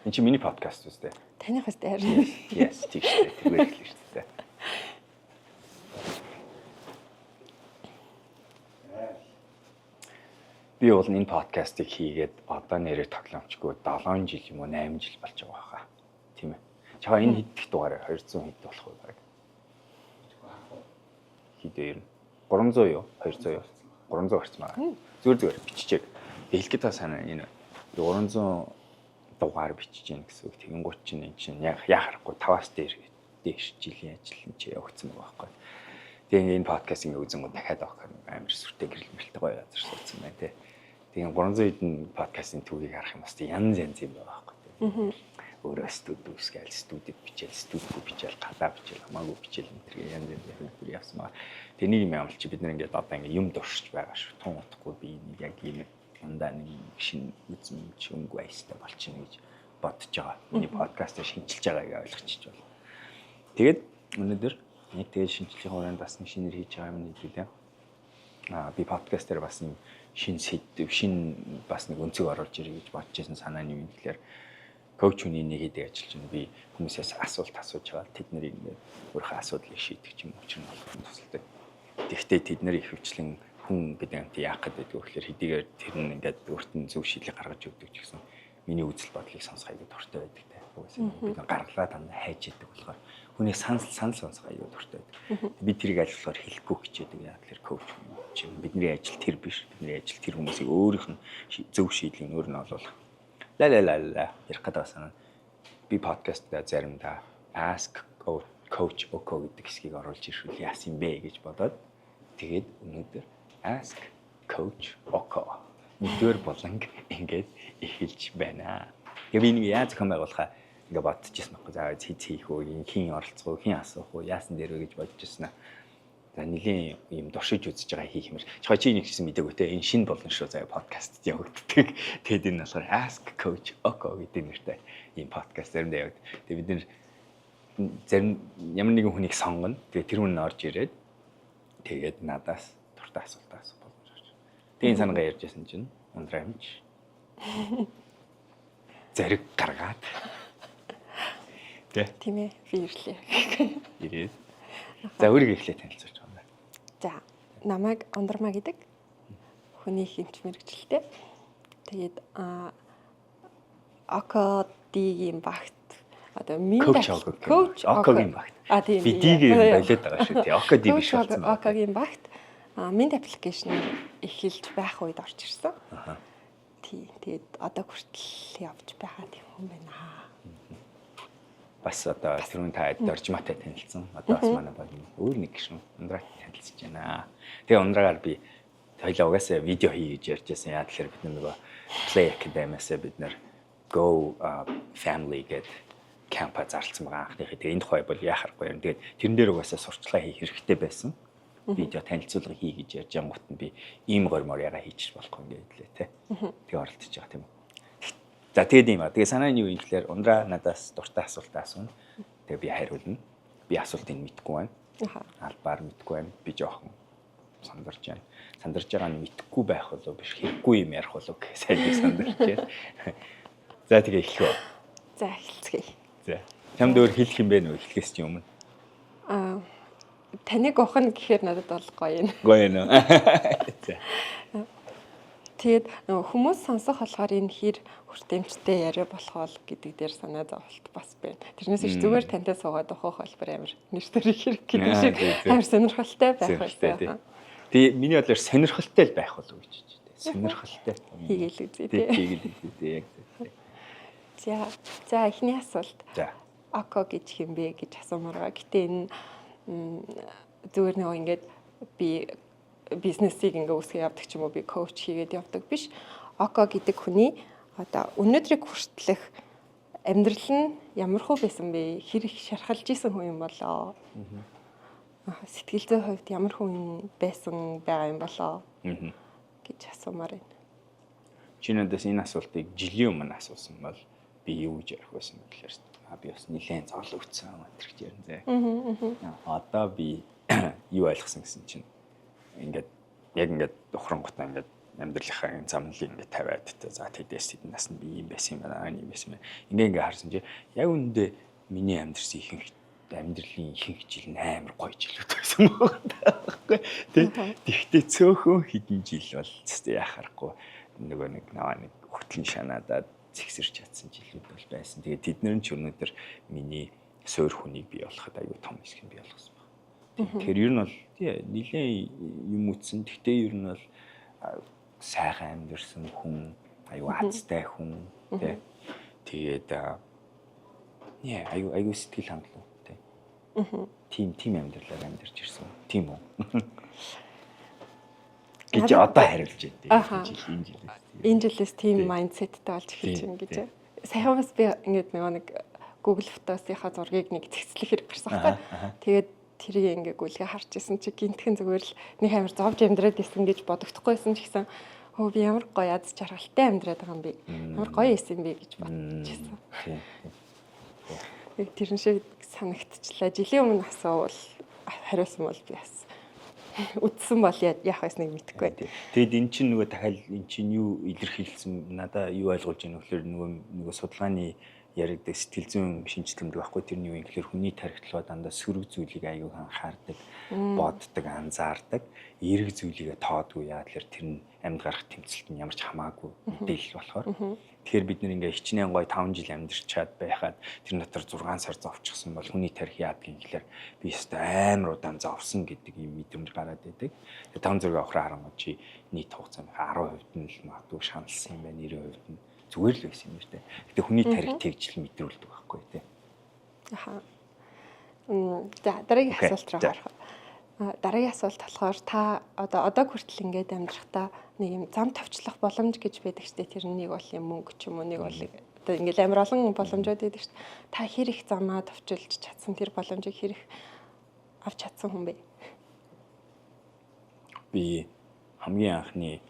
Энэ чинь миний подкаст үстэй. Таних үстэй харин. Yes, тийштэй. Тэгвэл хэлээ шүү дээ. Би бол энэ подкастыг хийгээд одоо нэрээ тоглоомчгүй 7 жил юм уу 8 жил болж байгаа хаа. Тийм ээ. Чаа энэ хэд их дугаар 200 хэд болох вэ баг? Хидээр 300 юу? 200 юу? 300 гарцмаа. Зүгээр биччихээ. Хэлгээд та санаа энэ 300 дугаар бичиж гин гэсэн үг. Тэгин 30 чинь энэ чинь яхахгүй 5-аас дээш жилийн ажил нь чи явагдсан байгаа байхгүй. Тэгээ энэ подкастын үзэнгүү дахиад авах амар сүртэй гэрэл мэлтэй гоё язар суудсан байна те. Тэгээ 300 хэдэн подкастын төвийг харах юм бас янз янз юм байгаа байхгүй. Өөрөө студид үсгээл студид бичээл студид бичээл гадаа бичээл хамаагүй бичээл энэ төр янз янз хэлбэр явсан маа. Тэнийг юм амлч бид нэр ингээд одоо ингээд юм дуршиж байгаа шүү. Тун утахгүй би яг ийм ундаа нэг шинэ үзмж өнгө байстай болчихно гэж бодож байгаа. Миний подкастыг шинжилж байгааг ойлгочих бол. Тэгээд өнөөдөр нэг тэгээд шинжилгээ хураанд бас нэг шинээр хийж байгаа юм нийлээ. Би подкаст дээр бас нэг шинэ сэдв, шинэ бас нэг өнцөг оруулж ирэх гэж бодож байсан санааны юм тэгэхээр коуч хүний нэг хэдэг ажиллаж байна. Би хүмүүсээс асуулт асууж байгаа. Тэд нарыг ингээд өөрийнхөө асуудлыг шийдэх юм учир нь болох тусалдаг. Тэгэхдээ тэд нар их хвчлэн хүн гэдэг амт яах гэдэг вэ гэхээр хэдийгээр тэр нь ингээд өөрт нь зөв шийдлийг гаргаж өгдөг ч гэсэн миний үзэл бодлыг сонсох аягүй дуртай байдаг те. Угсаа бид гаргалаа дандаа хайж идэг болохоор хүний санал сонсох аягүй дуртай байдаг. Би тэрийг ажиллахаар хэлэхгүй хичээдэг. Яг тэр коуч чинь бидний ажил тэр биш. Бидний ажил тэр хүмүүсийг өөрийнх нь зөв шийдлийг өөр нь олуулах. Ла ярих гэдэг санаа. Би подкастда заримдаа ask coach Oko гэдэг хэсгийг оруулж иршүүл яасан бэ гэж бодоод тэгээд өнөөдөр ask coach Oko нэгдүгээр болон ингээд эхэлж байна. Яг би нэг яаж зохион байгуулахаа ингээд бодчихсон байхгүй. За хийх үү, хин оролцох уу, хин асуух уу, яасан дээр вэ гэж бодчихсон аа. За нэлийн юм дуршиж үзэж байгаа хийх юмэр. Чи нэг гэсэн мэдээгүй те. Энэ шинэ болно шүү заяа подкастт явагддаг. Тэгэд энэ болохоор ask coach Oko гэдэг нэртэй ийм подкаст заримдаа явагдав. Тэгээ бид нэр зарим ямар нэгэн хүнийг сонгоно. Тэгээ тэр хүн орж ирээд тэгээд надаас дуртай асуултаа асуух боломж гарч. Тэгээ энэ санаагаа ярьж байсан чинь ундраа юмч. Зэрэг гаргаад. Тэ. Тийм ээ. Би ирлээ. Ирээд. За өөрийгөө эхлээ танилцуулж байна. За, намайг Ондрмаа гэдэг хүний хинч мэрэгчлээ. Тэгээд Окодигийн багт одоо коуч Окогийн багт. Тийм. Би дигийн болоод байгаа шүү тий. Окоди биш болсон. Окогийн багт минт аппликейшн эхэлж байх үед орж ирсэн. Тий. Тэгээд одоо хүртэл явж байгаа тийм хүн байна. Бас одоо түрүүн та доржматай танилцсан. Одоо бас манай баг өөр нэг гişүн ундраа танилцж байна. Тэгээ ундраагаар би хоёлаа угаасаа видео хий гэж ярьж байсан. Яа тэгэхээр бид нөгөө Play Academy-аас бид нэр Go Family гэдэг кампа зарласан байгаа анхныхээ. Тэгээ энэ тухай бол яхахгүй юм. Тэгээд тэрэн дээр угаасаа сурчлага хийх хэрэгтэй байсан. Видео танилцуулга хий гэж ярьж ангуут нь би ийм гормоор ягаа хийчих болохгүй ингээд лээ те. Тэгээ оролдож байгаа тийм үү. За тэгээд юм аа. Тэгээ санаа нь юу юм гэхээр ундраа надаас дуртай асуулт асууна. Тэгээ би хариулна. Би асуултыг мэдэхгүй байна. Албаар мэдэхгүй байна. Би жоохон сандарч байна. Сандарч байгаа нь мэдэхгүй байх болов биш хэрэггүй юм ярих болов гэх сайн би сандарч байна. За тэгээ эхлэв. За эхэлцгээе. За. Чамд өөр хэлэх юм бэ нөө эхлэхээс чинь өмнө. Таныг ухна гэхээр надад бол гоё юм. Гоё нөө. За. Тэгээд хүмүүс сонсох болохоор энэ хэр хүртээмжтэй яриа болох бол гэдэг дээр санаа зовлт бас байна. Тэрнээс их зүгээр тантай суугаад ухах хэлбэр амар нэртэр их хэрэг гэдэг шиг амар сонирхолтой байх байсан. Тэгээ миний бодлоор сонирхолтой л байх болов гэж байна. Сонирхолтой. Хийгээл үзье тий. Хийгээл үзье яг. За эхний асуулт. За. Око гэж хэм бэ гэж асуумаар байгаа. Гэтэ энэ зүгээр нөгөө ингээд би бизнесийг ингээ үүсгэж явдаг ч юм уу би коуч хийгээд явдаг биш. Око гэдэг хүний одоо өнөөдрийг хүртэлх амьдрал нь ямар хөө байсан бэ? Хэр их шархалж исэн хүн юм болоо? Сэтгэл зүйн хувьд ямар хүн байсан байгаа юм болоо? гэж асуумаар байна. Чинээдээс энэ асуултыг жилийн өмнө асуусан бол би юу гэж ярих байсан бэ гэхээр би бас нэлээд зоглогдсон өдрч ярина зэ. Одоо би юу ойлгосон гэсэн чинь ингээд яг ингээд ухрангуудаа ингээд амьдралынхаа замлыг ингээд тавиад за тэдээс тэд нас нь би юм байсан юм байна, юм байсан юм. Ингээ харсан чи яг үндэ миний амьдрсан амьдралын ихэнх жил нь амар гоё жилүүд байсан байхгүй. Тэгтээ цөөхөн хэдэн жил бол яхахгүй нөгөө нэг хөтлөн шанаадаад зэгсэрч чадсан жилүүд бол байсан. Тэгээд тэднэр нь ч өнөөдөр миний суур хүнийг бий болоход аюу том хэсэг нь бий болгосон байна. Тэгэхээр ер нь бол нэлээд юм үтсэн. Тэгтээ ер нь бол сайхан амьдэрсэн хүн, аюу азтай хүн тий. Тэгээд аюу сэтгэл хангалуун тий. Тим амьдралаар амьдарч ирсэн. Тийм үү? гэж одоо хариулж байна. Энэ жилээс тийм майндсеттэй болж эхэлж байна гэж. Саяхан бас би ингээд нэг Google Photos-ийнхаа зургийг нэг цэцлэх хэрэг гарсан байхгүй. Тэгээд тэрийг ингээ гүйлгээ харж исэн чи гинтхэн зүгээр л нэг амар зовж амьдраад исэн гэж бодогдохгүйсэн ч гэсэн хөө би ямар гоё аз жаргалтай амьдраад байгаа юм бэ? Ямар гоё исэн бэ гэж бодчихсон. Яг тэрэн шиг санагдчихлаа. Жилийн өмнө асуувал хариулсан бол би бас үтсэн бол яах байсныг мэдэхгүй. Тэгэд эн чинь нөгөө дахиад эн чинь юу илэрхийлсэн надаа юу ойлгуулж байна вэ гэхээр нөгөө судалгааны яригдаг сэтгэл зүйн шинжилгээ байхгүй тэрний юу юм гэхээр хүний тархитлаа дандаа сөрөг зүйлийг аюу анхаардаг, боддог, анзаардаг, эерэг зүйлийгээ тоодгүй яа тэгэхээр тэр нь амьд гарах тэмцэлт нь ямар ч хамаагүй мэдээлэл болохоор. Тэгэхээр бид нэр ингээ хичнээн гой 5 жил амьдарчаад байхад тэр дотор 6 сар зовчихсон бол хүний тархи яадгийн гэхээр би өстө амар удаан зовсон гэдэг юм мэдрэмж гараад байдаг. Тэгээ 5 зэрэг авахраа харангуй чи нийт хугацааны 10% нь л магадгүй шаналсан юм байна, 90% нь зүгээр л байсан юм байна. Гэтэ хүний тарих тэгжл мэдрүүлдэг байхгүй тий. Аха. За дараагийн асуулт руу харах. Дараагийн асуулт болохоор та одоо хүртэл ингээд амьдрахдаа нэг юм зам тавьчлах боломж гэж байдаг штэ тэр нэг бол юм мөнгө ч юм уу нэг бол одоо ингээд амар олон боломжууд байдаг штэ. Та хэр их замаа товчилж чадсан тэр боломжийг хэр их авч чадсан хүн бэ? Би хамгийн анхны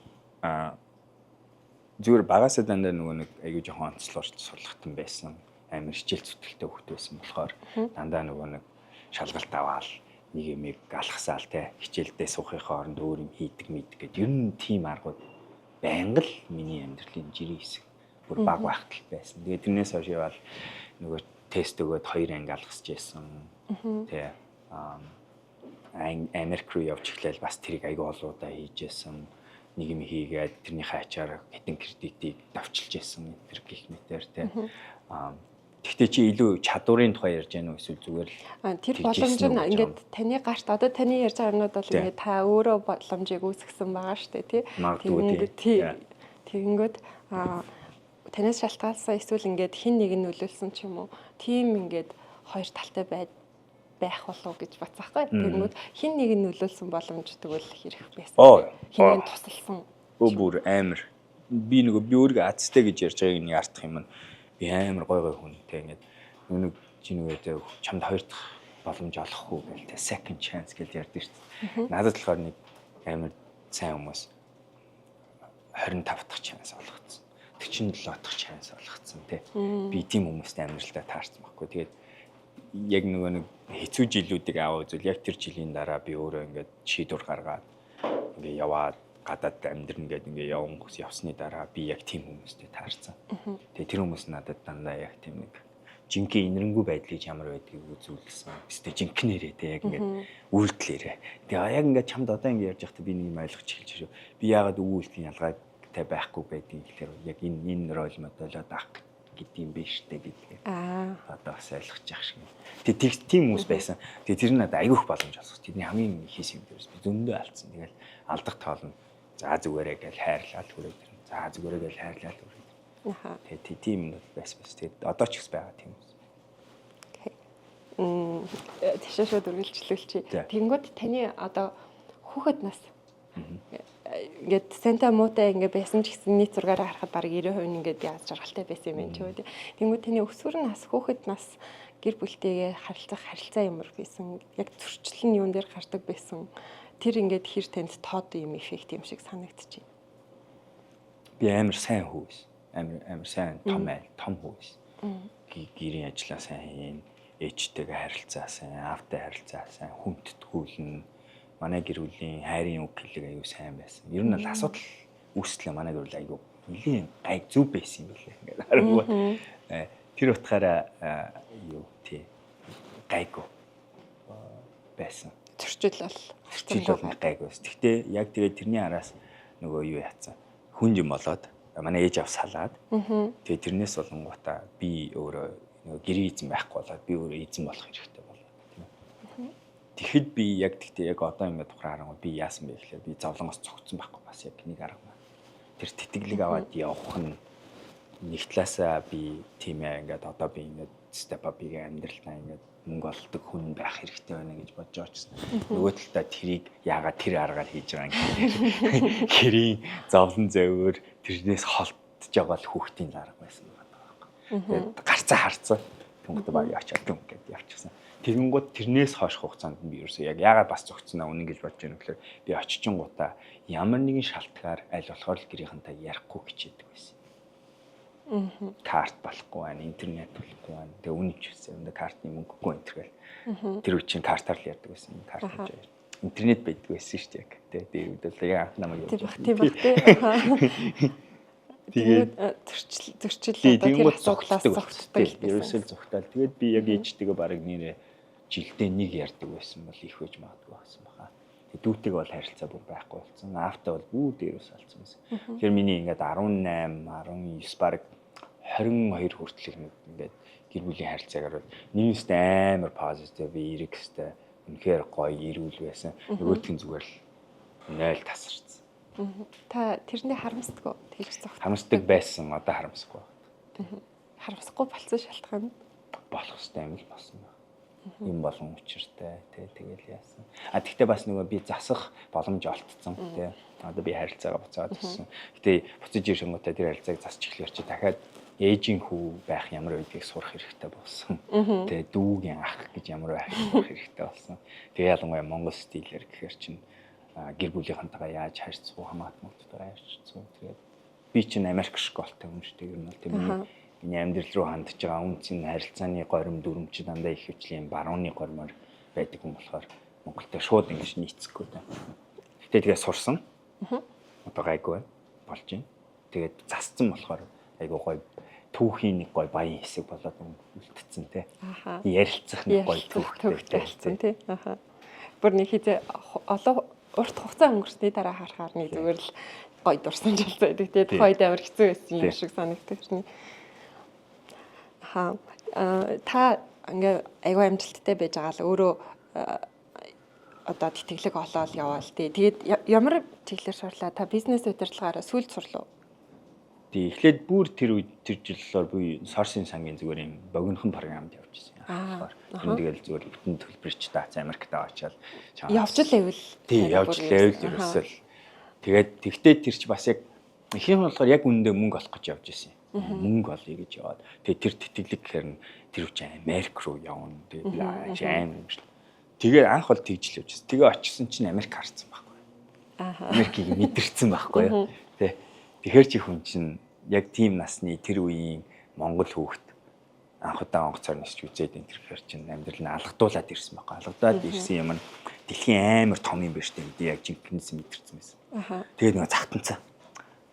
зүгээр багасаа дандаа нөгөө нэг аягүй жоохон онцлогч сурлахтан байсан. Амар хичээл зүтгэлтэй хөвгт байсан болохоор дандаа нөгөө нэг шалгалт аваал нэг юм алхасаал те хичээлдээ суухынхаа оронд өөр юм хийдэг мэдэг гэдэг. Ер нь тийм аргууд байнга л миний амьдралын жирийн хэсэг бүр баг байхад л байсан. Тэгээд тэрнээс хойш явал нөгөө тест өгөөд 2 анги алгасч байсан. Тэ Америк руу явж эхлээл бас тэрийг аягүй олоодаа хийжсэн. Нэг юм хийгээд тэрнийхээ ачаар хэдэн кредитийг давчилж байсан тэр гих мэтэр те. Тэгтээ чи илүү чадварын тухай ярьж байна уу эсвэл зүгээр л тэр боломж нь ингээд таны гарт одоо таны ярьж байгаа юмнууд бол ингээд та өөрөө боломжийг үүсгэсэн байгаа шүү дээ тий. Тэгэнгүүт танаас шалтгаалсан эсвэл ингээд хин нэг нь нөлөөлсөн ч юм уу тийм ингээд хоёр талтай байх болов гэж бацаахгүй. Тэгэнгүүт хин нэг нь нөлөөлсөн боломж тэгвэл хэрэг байсан. Хин нэг тусалсан. Бүр амар. Би өөрийгөө азтай гэж ярьж байгааг нэг артах юм. Би амар гой хүнтэй ингээд нэг чинүүгээ чамд хоёр дахь боломж олох уу гэл тэ second chance гэж ярьдаг шүү дээ. Надад болохоор нэг амар сайн хүмүүс 25 дахь chance олгоцсон. 47 дахь chance олгоцсон тий. Би тийм хүмүүстэй амьдралдаа таарсан байхгүй. Тэгээд яг нэг хэцүү жилүүдийг аваа үзвэл яг тэр жилийн дараа би өөрөө ингээд шийдвэр гаргаад ингээд яваад гадаад амьдрна гэдэг ингээ явсны дараа би яг тийм хүмүүстэй таарсан. Тэгээ тэр хүмүүс надад дандаа яг тийм нэг жинхэнэ инэрэнгүй байдлыг ямар байдгийг үзүүлсэн. Эсвэл жинхнэрээ те яг ингээ үйлдэлээрээ. Тэгээ яг ингээ чамд одоо ингээ ярьж байхдаа би нэг юм ойлгож эхэлж шүү. Би яагаад үйлдэлийн ялгаатай байхгүй байдгийг гэхээр яг энэ роль моделоод авах гэдэг юм биш үү гэдгийг. Одоо бас ойлгож явах шиг. Тэгээ тийм хүмүүс байсан. Тэгээ тэр надад аягүй их боломж олгох. Тэдний хамгийн хийсэн юм дээрс би зөндөө алдсан. Тэгэл алдах тоол нь за зүгээрээ гэж хайрлаад хүрээд ирнэ. За зүгээрээ гэж хайрлаад хүрээд. Тэгээ тийм юм байсан. Тэгээд одоо ч ихс байгаа тийм үү. Тэшээ шууд үргэлжлүүлчихье. Тэнгүүд таны одоо хүүхэд нас ингээд санта муутай ингээд байсан ч гэсэн нийт зургаараа харахад бараг 90% ингээд яаж жаргалтай байсан юм байна ч үү. Тэнгүүд таны өсвөр нас хүүхэд нас гэр бүлтэйгээ харилцаа ямар байсан? Яг зөрчил нь юун дээр гардаг байсан? Тэр ингээд хэр танд тод юм эффект юм шиг санагдчихэв. Би амар сайн хөөс. Амар сайн том хөөс. Гэрийн ажлаа сайн хийн, ээжтэйгээ харилцаа сайн, аавтай харилцаа сайн, хүндэтгүүлнэ. Манай гэр бүлийн хайрын үг хэлэг аюу сайн байсан. Ер нь л асуудал үүслээ манай гэрэл айгу нэлийн гай зүв байсан юм билээ. Ингээд харангуй. Тэр утгаараа юу тий гайгүй байсан. Зөрчил бол Гайгүй. Гэхдээ яг тэгээд тэрний араас нөгөө юу яатсан. Хүн юм болоод манай ээж авс салаад. Тэгээд тэрнээс болонгуудаа би өөрөө нөгөө гэрээ эзэн байхгүй болоод би өөрөө эзэн болох хэрэгтэй болоо. Тэгэхэд би яг тэгтээ яг одоо ингээд тухраа харангуй би яасан бэ гэхээр би зовлонгоос цогцсон байхгүй бас яг нэг арга маань. Тэр тэтгэлэг аваад явах нь нэг талаасаа би тийм ээ ингээд одоо би ингээд степ апигийн амьдралнаа ингээд мөнгө олдог хүн байх хэрэгтэй байна гэж бодож очсон. Нөгөө талдаа тэрийг яагаад тэр аргаар хийж байгаа юм. Хэрийн зовлон зовөр тэрнээс холдож байгаа л хүүхдийн арга байсан байгаа байхгүй. Тэгээд гарцаа харцаа түнхтэй баг явчихад юм гэдээ явчихсан. Тэгэнгүүт тэрнээс хойш хугацаанд би ерөөсөө яг яагаад бас зогцсноо үнэн гэж бодож байна гэхээр би очичингуудаа ямар нэгэн шалтгаар аль болохоор л гэрийнхэнтэй ярихгүй хичээдэг байсан. Карт болохгүй байна, интернет болохгүй байна. Тэгээ үнэн ч үсэн. Картны мөнгөгүй энэ төргээл. Тэр үчийн картаар л ярьдаг байсан. Карт гэж. Интернет байдаг байсан шүү дээ яг. Тэгээ үдэл яг анх намайг явуулсан. Тийм баг тий. Тэгээд зөрчил одоо тэр асуудлаас зогтдаг. Ерөөсөө зогтаал. Тэгээд би яг ээжтэйгээ баг нэрээ жилдээ нэг ярьдаг байсан бол их хөөж магадгүй байсан баха. Дүүтэйг бол харилцаа бүр байхгүй болсон. Аавтай бол бүр дээрээс алцсан байсан. Тэгэхээр миний ингээд 18, 19 баг 22 хүртэл ингээд гэр бүлийн харилцаагаар бол нэгээс амар позитив, эрэгтэй, үнэхээр гоё, эрүүл байсан. Нөгөөтгөн зүгээр л 0 тасарсан. Та тэрний харамсдаг уу? Тэгж зогт. Харамсдаг байсан, одоо харамсахгүй байна. Харамсахгүй болсон шалтгаан болох хэвээр юм л болсон байна. Юм болон учиртай тэгэл яасан. Тэгтээ бас нөгөө би засах боломж олдсон тий. Одоо би харилцаагаа буцаад ирсэн. Гэтэ буцаж ирэнгүүтээ тэр харилцааг засч эхлэв чи дахиад ээжийн хүү байх ямар байдгийг сурах хэрэгтэй болсон. Тэгээ дүүгийн ах гэж ямар байх хэрэгтэй болсон. Тэгээ ялангуяа монгол стилээр гэхээр чинь гэр бүлийнхэнтэйгээ яаж харьцах уу, хамаатнуудтай харьцах уу. Тэгээд би чинь Америк школтой хүн шүү дээ. Ер нь бол тийм миний амьдрал руу хандж байгаа үнцний харилцааны горим дүрм чи дандаа их хвчлийн барууны гормоор байдаг юм болохоор Монголтой шууд ингэж нийцэхгүй дээ. Гэтэ тэгээ сурсан. Одоо гайгүй болж байна. Тэгээд засцсан болохоор айгуу гоё түүхийн нэг гоё баян хэсэг болоод үлдсэн те. Ярилцах нэг гоё түүхтэй болсон те. Бүр нэг хизээ олон урт хугацаа өнгөрсний дараа харахаар нэг зүгээр л гоё дурсан жил байдаг. Тэгээд хойд амар хэцүү байсан юм шиг санагддаг шний. Та ингээ айгүй амжилттай байж байгаа л өөрөө одоо тэтгэлэг олоод яваал тий. Тэгээд ямар чиглэлээр сурлаа? Та бизнес удирдлагаараа сүйд сурлаа. Тий. Эхлээд бүр тэр үед тэр жилээр би сорсын сангийн зүгээр юм богинохон програмд явж байсан. Тэгээд зүгээр бүтэн төлбөрч таац Америкт очиад явж л байвал. Тий, явж л байвал ерөөсөө. Тэгээд тэгтээ тэр чи бас яг ихэнх нь болохоор яг үнэндээ мөнгө олох гэж явж байсан. Мөнгө олъё гэж яваад. Тэгээд тэр тэтгэлэг гэхээр тэр үчи Америк руу явна. Тэгээд аим юм шиг. Тэгээ анх бол тэгж л явжсэн. Тэгээ очисон чинь Америк харсан байхгүй. Америкийг мэдэрсэн байхгүй юу. Тэгэхээр чи хүн чинь яг тийм насны тэр үеийн монгол хүүхэд анх удаа онгоцоор нисч үзээд энэ тэрхээр чинь амьдрал нь алгадуулаад ирсэн байхгүй. Алгадаад ирсэн юм нь дэлхийн амар том юм байна шүү дээ. Яг жинхэнэс мэдэрсэн байсан. Тэгээд нэг загтанцаа.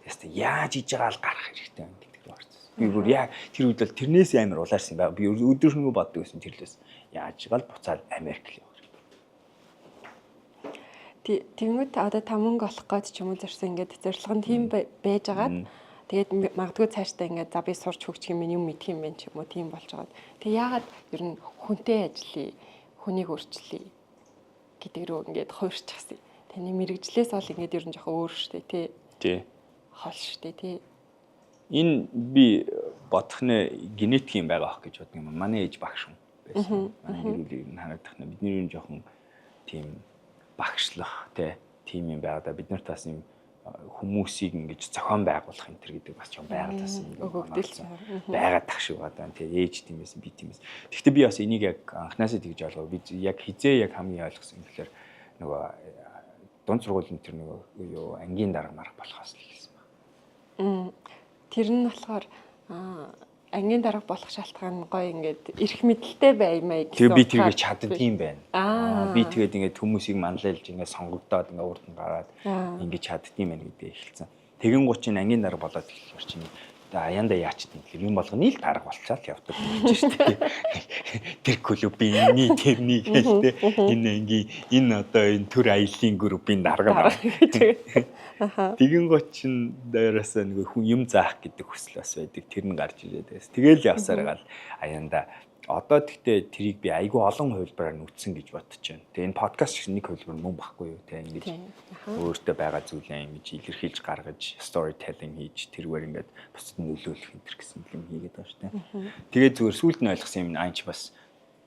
Тэстэ яаж хийж байгаа л гарах хэрэгтэй юм гэдэг рүү орсон. Би бүр яг тэр үед л тэрнээс амар улаарсан байна. Би өдөршөнгөө боддог байсан тэрлээс. Яаж гал буцаад Америк л явах. Тэнгүүд одоо та мөнгө олох гээд ч юм уу зорьсон ингээд зорилго нь тийм байж агаад тэгээд магадгүй цаашдаа ингээд за би сурч хөгжих юм юм мэдх юм байна ч юм уу тийм болж байгаа. Тэг яагаад ер нь хүнтэй ажиллая, хүнийг өөрчлөе гэдэг рүү ингээд хуурчихсан. Таны мэрэгжлээс бол ингээд ер нь жоохон өөр штэ тий. Хол штэ тий. Энэ би бодох нэ генетик юм байгаа ах гэж боддог юм. Манай ээж багш хүн байсан. Манай гэрүүлийг нь харагдах нэ бидний юм жоохон тийм багшлах тийм юм байгаа да бид нарт бас юм хүмүүсийг ингэж зохион байгуулах энэ төр гэдэг бас ч байгалаас юм байгаад тах шиг байна. Тэгээ ээж тиймээс би тиймээс. Гэхдээ би бас энийг яг анхнаасаа тэгж ойлгоо. Би яг хизээ яг хамгийн ойлгосон юм гэхээр нөгөө дунд сургуулийн тэр нөгөө юу ангийн дарга марга болохоос л хэлсэн байна. Тэр нь болохоор ангийн дарга болох шалтгаан гоё ингээд эрх мэдэлтэй баймаа гэсэн. Тэгээ би тэргээ чаддаг юм байна. Би тэгээд ингээд хүмүүсийг манлайлж ингээд сонгогдоод ингээд урд нь гараад ингээд чаддаг юм байна гэдэг эхэлсэн. Тэгэн гут чинь ангийн дарга болоод ихээр чинь аяанда яач тийм юм болгоны л дарга болцоод явдаг гэж шүү дээ. Тэр клубын тэрний гэлтэй энэ ангийн энэ одоо энэ төр аяллаа группийн дарга байна. Тэгэн гут чинь дээрээс нэг хүн юм заах гэдэг хүсэл бас байдаг. Тэр нь гарч ирээд байс. Тэгэл явсаар гал аяанда одоо тэгтээ тэрийг би айгүй олон хувилбараар нүцсэн гэж бодож байна. Тэгээ энэ подкаст шиг нэг хувилбар мөн баггүй юу те ингэж өөртөө байгаа зүйлээ ингэж илэрхийлж гаргаж storytelling хийж тэргээр ингээд бусад нөлөөлөх энэ гэсэн юм хийгээд байгаа шүү дээ. Тэгээ зүгээр сүүлд нь ойлгосон юм аач бас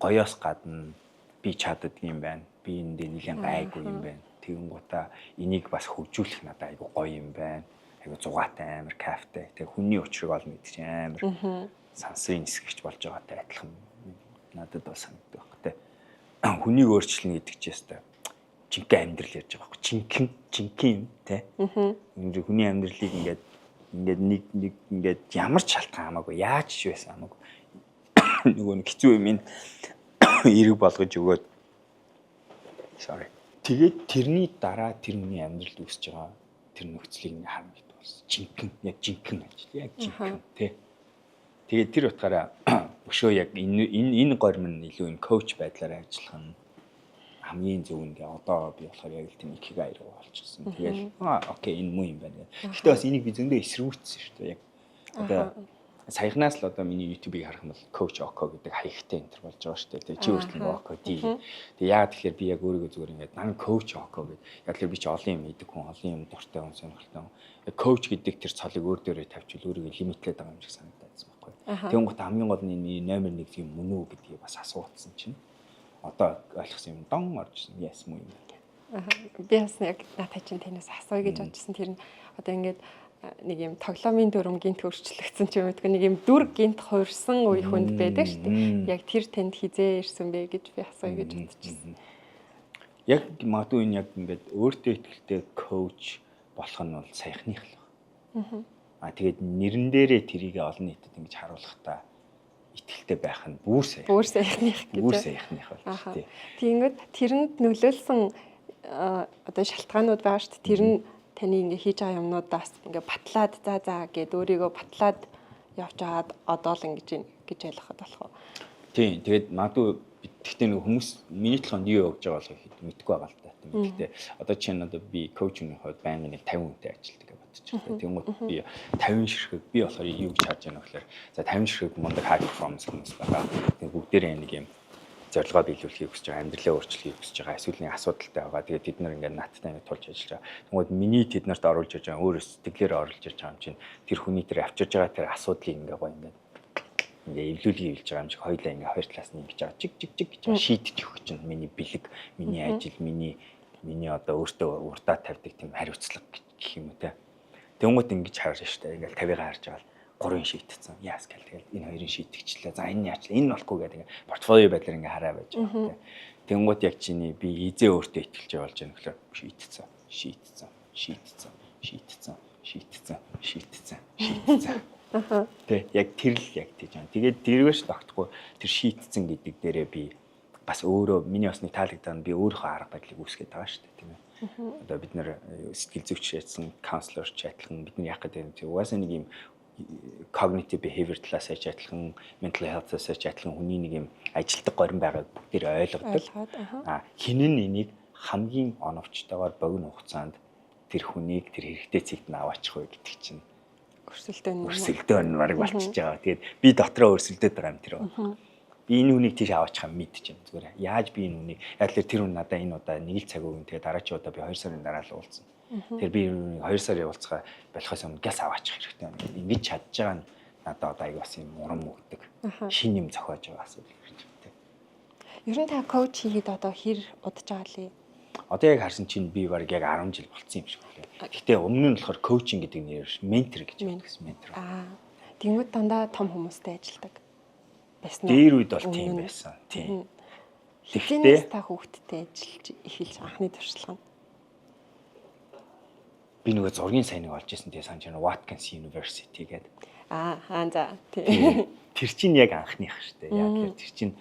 гоёос гадна би чаддаг юм байна. Би энэ дээр нэлээд гайгүй юм байна. Тэгэн гутаа энийг бас хөгжүүлэх надад айгүй гоё юм байна. Айгүй зугаатай амар кафтай. Тэгээ хүний учрыг олно гэдэг чинь амар сансрын нисгэгч болж байгаатай адилхан надад бас санагддаг байхгүй те. Хүнийг өөрчлөнө гэдэг чинь ястай жинхэнэ амьдрал ярьж байгаа байхгүй. Жинхэнэ юм те. Ингээд хүний амьдралыг ингээд нэг ингээд ямар ч шалтгаан хамаагүй яаж ч байсан хамаагүй нөгөө нэг хэцүү юм эрэг болгож өгөөд sorry. Тэгээд тэрний дараа тэр хүний амьдралд үүсэж байгаа тэр нөхцөлийг харна гэдэг болсон. Жинхэнэ ажил яг жинхэнэ те. Тэгээд тэр утгаараа өшөө яг энэ горим нь илүү энэ коуч байдлаар ажиллах нь хамгийн зөв ингээ одоо би болохоор яг л тийм икигай руу болчихсон. Тэгээд окей энэ муу юм байна. Гэхдээ бас энийг би зөндөө эсрүүцсэн шүү дээ. Яг одоо саяхнаас л одоо миний YouTube-ийг харах юм бол коуч око гэдэг хаягтай энэ төр болж байгаа шүү дээ. Чи өөртөө око ди. Тэгээд яа тэгэхээр би яг өөрийгөө зүгээр ингээд нан коуч око гэдэг. Яг л би ч олон юм хийдэг хүн, олон юм дуртай хүн, сонирхолтой хүн. Коуч гэдэг тэр цолыг өөр дээрээ тавьчихвал өөрийгөө лимитлээд байгаа юм шиг санагдаад байсан. Тэгэн гот хамгийн гол нь энэ номер 1 юм мөн үү гэдгийг бас асуусан чинь одоо ойлгосон юм дон оржсэн яс муу юм байна. Би бас яг надад чинь танаас асууя гэж бодчихсон. Тэр нь одоо ингээд нэг юм тоглоомын дүрм гинт өөрчлөгдсөн ч юм уу нэг юм дүр гинт хуурсан үе хүнд байдаг шүү дээ. Яг тэр танд хизээ ирсэн бэ гэж би асууя гэж бодчихсон. Яг магадгүй энэ яг ингээд өөртөө ихтэй коуч болох нь бол саяхных л. Тэгээд нэрэн дээрээ тэрийг олон нийтэд ингэж харуулахдаа итгэлтэй байх нь бүр сайхных гэж. Бүр сайхных болж тий. Тэгэнгүүт тэрэнд нөлөөлсөн одоо шалтгаанууд байгаа шүү дээ. Тэр нь таны ингээ хийж байгаа юмнуудаас ингээ батлаад за гэд өөрийгөө батлаад явж байгаад одоо л ингэж ойлгоход болох уу? Тийм. Тэгээд магадгүй гэхдээ нэг хүмүүс миний толгойд юу явж байгаа болохыг мэдэхгүй байгаа л та. Гэхдээ одоо чинь одоо би коучингийн хувьд байнгын нэг 50 хүнтэй ажилладаг гэж бодчихлоо. Тэнгууд би 50 ширхэг би болохоор юу гэж харж байгаа нөхлөөр за 50 ширхэг мундаг high performance хүмүүс байгаа. Тэгээд бүгдээрээ нэг юм зорилгоо биелүүлэхийг хүсэж байгаа, амьдралаа өөрчлөхийг хүсэж байгаа, эсвэл нэг асуудалтай байгаа. Тэгээд бид нар ингээд надтай нэг тулж ажиллаж байгаа. Тэнгууд миний тэд нарт оруулж ирж байгаа өөр сэтгэлээр оруулж ирж байгаа юм чинь тэр хүний тэр авчирж байгаа тэр асуудлыг ингээд гоё ингээд эвлүүлгийг хэлж байгаа юм шиг хоёлаа ингээ хоёр талаас нь ингэж байгаа чиг гэж шийдэж өгч чинь миний бэлэг, миний ажил, миний одоо өөртөө урдаа тавьдаг тийм хариуцлага гэх юм уу те. Тэнгуут ингэж харж штэ ингээл 50-ыг харж байгаа 3-ын шийдтсэн. Яас гэл тэгэл энэ хоёрын шийдэгчлээ. За энэ яачлаа энэ болохгүй гэдэг ингээ портфолио байдлаар ингээ хараа байж байгаа те. Тэнгуут яг чиний би хизээ өөртөө итгэлж явуулж байгаа нөхлөөр шийдтсэн. Тэ яг тэр л яг тийж байна. Тэгээд дэрвэш тогтохгүй тэр шийдтсэн гэдэг дээрээ би бас өөрөө миний бас нэг таалагдсан би өөрийнхөө арга барилыг үүсгэж байгаа шүү дээ тийм ээ. Одоо бид нэр сэтгэл зүйч шийдсэн каунслерч адилхан бид нар яах гэдэг юм чи угаасаа нэг юм cognitive behavior талаас нь адилхан mental health-аас нь адилхан хүний нэг юм ажилтг горин байгааг бүгдээр ойлгодог. Хинэн энийг хамгийн оновчтойгоор богино хугацаанд тэр хүнийг тэр хэрэгтэй цэгт нь аваачих вэ гэдэг чинь өрсөлдөөн баг болчихж байгаа. Тэгээд би дотроо өрсөлдөд байгаа юм тэр. Би энэ хүнийг тийш аваачих юм мэдчихэв зүгээр. Яаж би энэ хүнийг яг л тэр хүн надаа энэ удаа нэг л цаг өгөн тэгээд дараагийн удаа би 2 сарын дараа л уулзсан. Тэр би 2 сарын уулзгаа болохоос өмнө гяс аваачих хэрэгтэй юм. Ингэж чадж байгаа нь надад одоо аяг бас юм урам өгдөг. Шин юм зохиож байгаа асуудал гэж байна. Ер нь та коуч хийгээд одоо хэр удаж байгаа лээ? Одоо яг харсан чинь би баг яг 10 жил болцсон юм шиг байна. Гэхдээ өмнө нь болохоор коучинг гэдэг нэр ментор гэж байсан ментор. Тэнгүүд дандаа том хүмүүстэй ажилладаг. Байсан. Дээр үед бол тийм байсан. Тийм. Тэгэхдээ та хүүхдтэй ажиллаж эхэлж анхны туршлага нь би нөгөө зургийн сайныг олж ирсэн тэгээ санаж байна. Watkins University гэдэг. За тийм. Тэр чинь яг анхных шүү дээ. Яг тэр чинь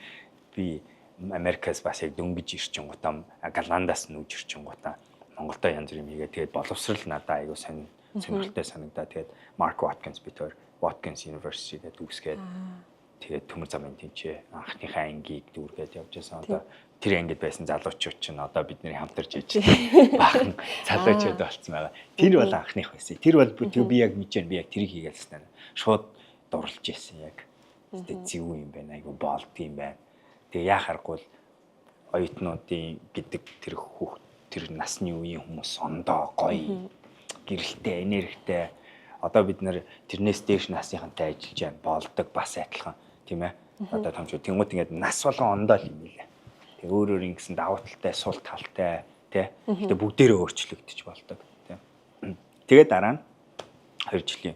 би Америкаас бас яг дөнгөж ирчин гутам Голландаас нүүж ирчин гутам Монголдо янз бүр юм хийгээ тэгээд боловсрал надаа айгуу сонь сонирхолтой санагдаа. Тэгээд Mark Watkins бид хоёр Watkins University гэдэг үсгээд тэгээд төмөр замын тэнцээ анхныхаа ангийг дүүргээд явж байсан. Одоо тэр ангид байсан залуучууд чинь одоо бидний хамтарч иж баахан залуучууд болцсон байгаа. Тэр бол анхных байсан. Тэр бол би яг мэдэж байна. Би яг тэрийг хийгээссэн. Шууд дурлж ийсэн яг. Тэгээд зөв юм байна. Айгу болд юм байна. Тэгээ яхахгүй л оюутнуудын гэдэг тэр насны үеийн хүмүүс ондоо гоё гэрэлтэй, энергитэй. Одоо бид нэр тэрнээс дээш насныхантай ажиллаж байна. Болдог бас адилхан, тийм ээ. Одоо томчууд тэнгууд ингээд нас болгон ондоо л юм лээ. Тэгээ өөр ингэсэн давуу талтай, сул талтай, тий. Гэтэ бүгдээрээ өөрчлөгдөж болдог, тий. Тэгээ дараа нь 2 жил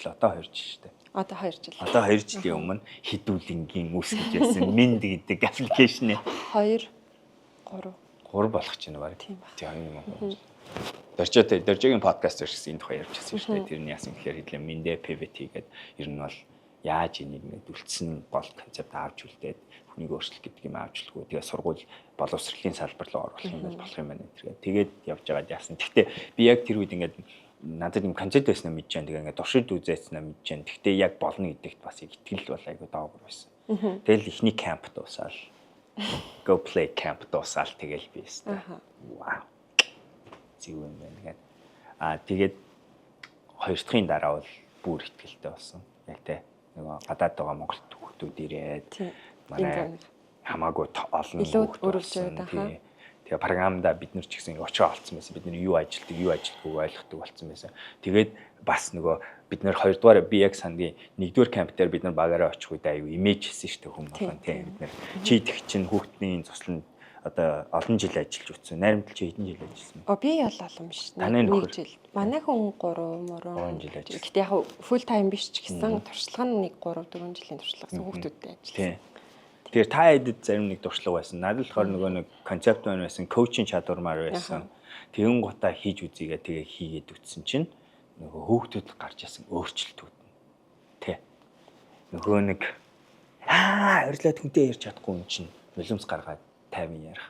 одоо 2 жил шүү дээ. Одоо 2 жил. Одоо 2 жилийн өмнө хідүүлэнгийн үүсгэж байсан Минд гэдэг аппликейшн 2 3 болох ч юм байна. Тийм байна. Дөржигийн подкаст ирсэн энэ тухай ярьж байсан шүү дээ. Тэрний яасан гэхээр хэлээ Миндэ pivot хийгээд ер нь бол яаж энийг үлдсэн гол концепт авч үлдээд хүнийг өөрчлөх гэдэг юм авч үлгүү. Тэгээ сургууль боловсролын салбар руу оруулах юм бол болох юм байна. Тэгээд явж байгаад яасан. Гэхдээ би яг тэр үед ингээд надад юм концепт байснаа мэдэж байна. Тэгээ ингээд туршид үзээснаа мэдэж байна. Гэхдээ яг болно гэдэгт бас итгэл бол айгүй доогор байсан. Тэгэл ихний камп дуусаал. Go play camp дуусаал тэгэл би өстэй. Вау. Зөв юм байна гэдэг. Тэгээд 2 дахьын дараа бол бүр ихтгэлтэй болсон. Яг тэ нөгөө гадаад байгаа Монголд хүүхдүүд ирээд манай хамаагүй олон хүүхдүүд тэгээ програмда бид нар ч гэсэн очоо олцсон байсан. Бид нар юу ажилтдаг ойлгохдаг болсон байсан. Тэгээд бас нөгөө бид нар 2 дугаар би яг сандгийн 1 дугаар камп дээр бид нар багаараа очих үед аюу имиж хийсэн шүү дээ хүмүүс болгон тийм бид нар чи идэх чинь хүүхдийн цусланд одоо олон жил ажиллаж утсан. Найрамдал чи хэдэн жил ажилласан бэ? Би бол олон биш. 1 жил. Манай хүн 3 жил ажилласан. Гэхдээ яг full time биш ч гэсэн туршлага нь 3-4 жилийн туршлагасан хүүхдүүдтэй ажилласан. Тэгэхээр та эдэд зарим нэг туршлага байсан. Надад болохоор нөгөө нэг концепт байсан, коучинг чадвармаар байсан. Тэгэн гутаа хийж үзье тэгээ хийгээд үтсэн чинь нөгөө хүүхдүүд гарч ясан өөрчлөлтүүд нь. Тэ. Нөгөө нэг орилоод хүнтэй ярьж чадахгүй юм чинь нулимс гаргаад тайван ярих.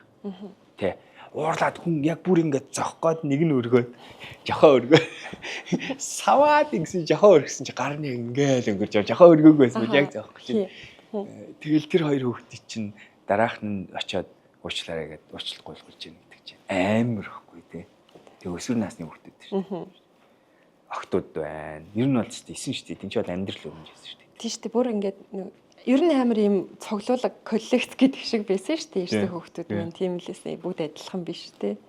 Тэ. Уурлаад хүн яг бүр ингээд зохгоод нэг нь өргөөд жохоо өргөө. Саваад ингэсэн жохоо өргөсөн чи гар нэг ингээл өнгөрч жохоо өргөөг байсан бол яг зохох чинь. Тэгэл тэр 2 хүүхдийн чинь дараах нь очиод уучлаарай гэдээ уучлалт гуйлгуулж яах гэдэг чинь амар ихгүй тий. Тэг өсвөр насны хүүхдүүд шүү. Охтууд байна. Ер нь бол ч 9 шүү дээ. Тин ч бол амьдрал өрнөж байсан шүү дээ. Тийм шүү дээ. Бүр ингээд ер нь амар юм цоглуулга коллект гэдэг шиг байсан шүү дээ. Ерсэ хүүхдүүд байна. Тийм лээс бүгд адилхан биш тий.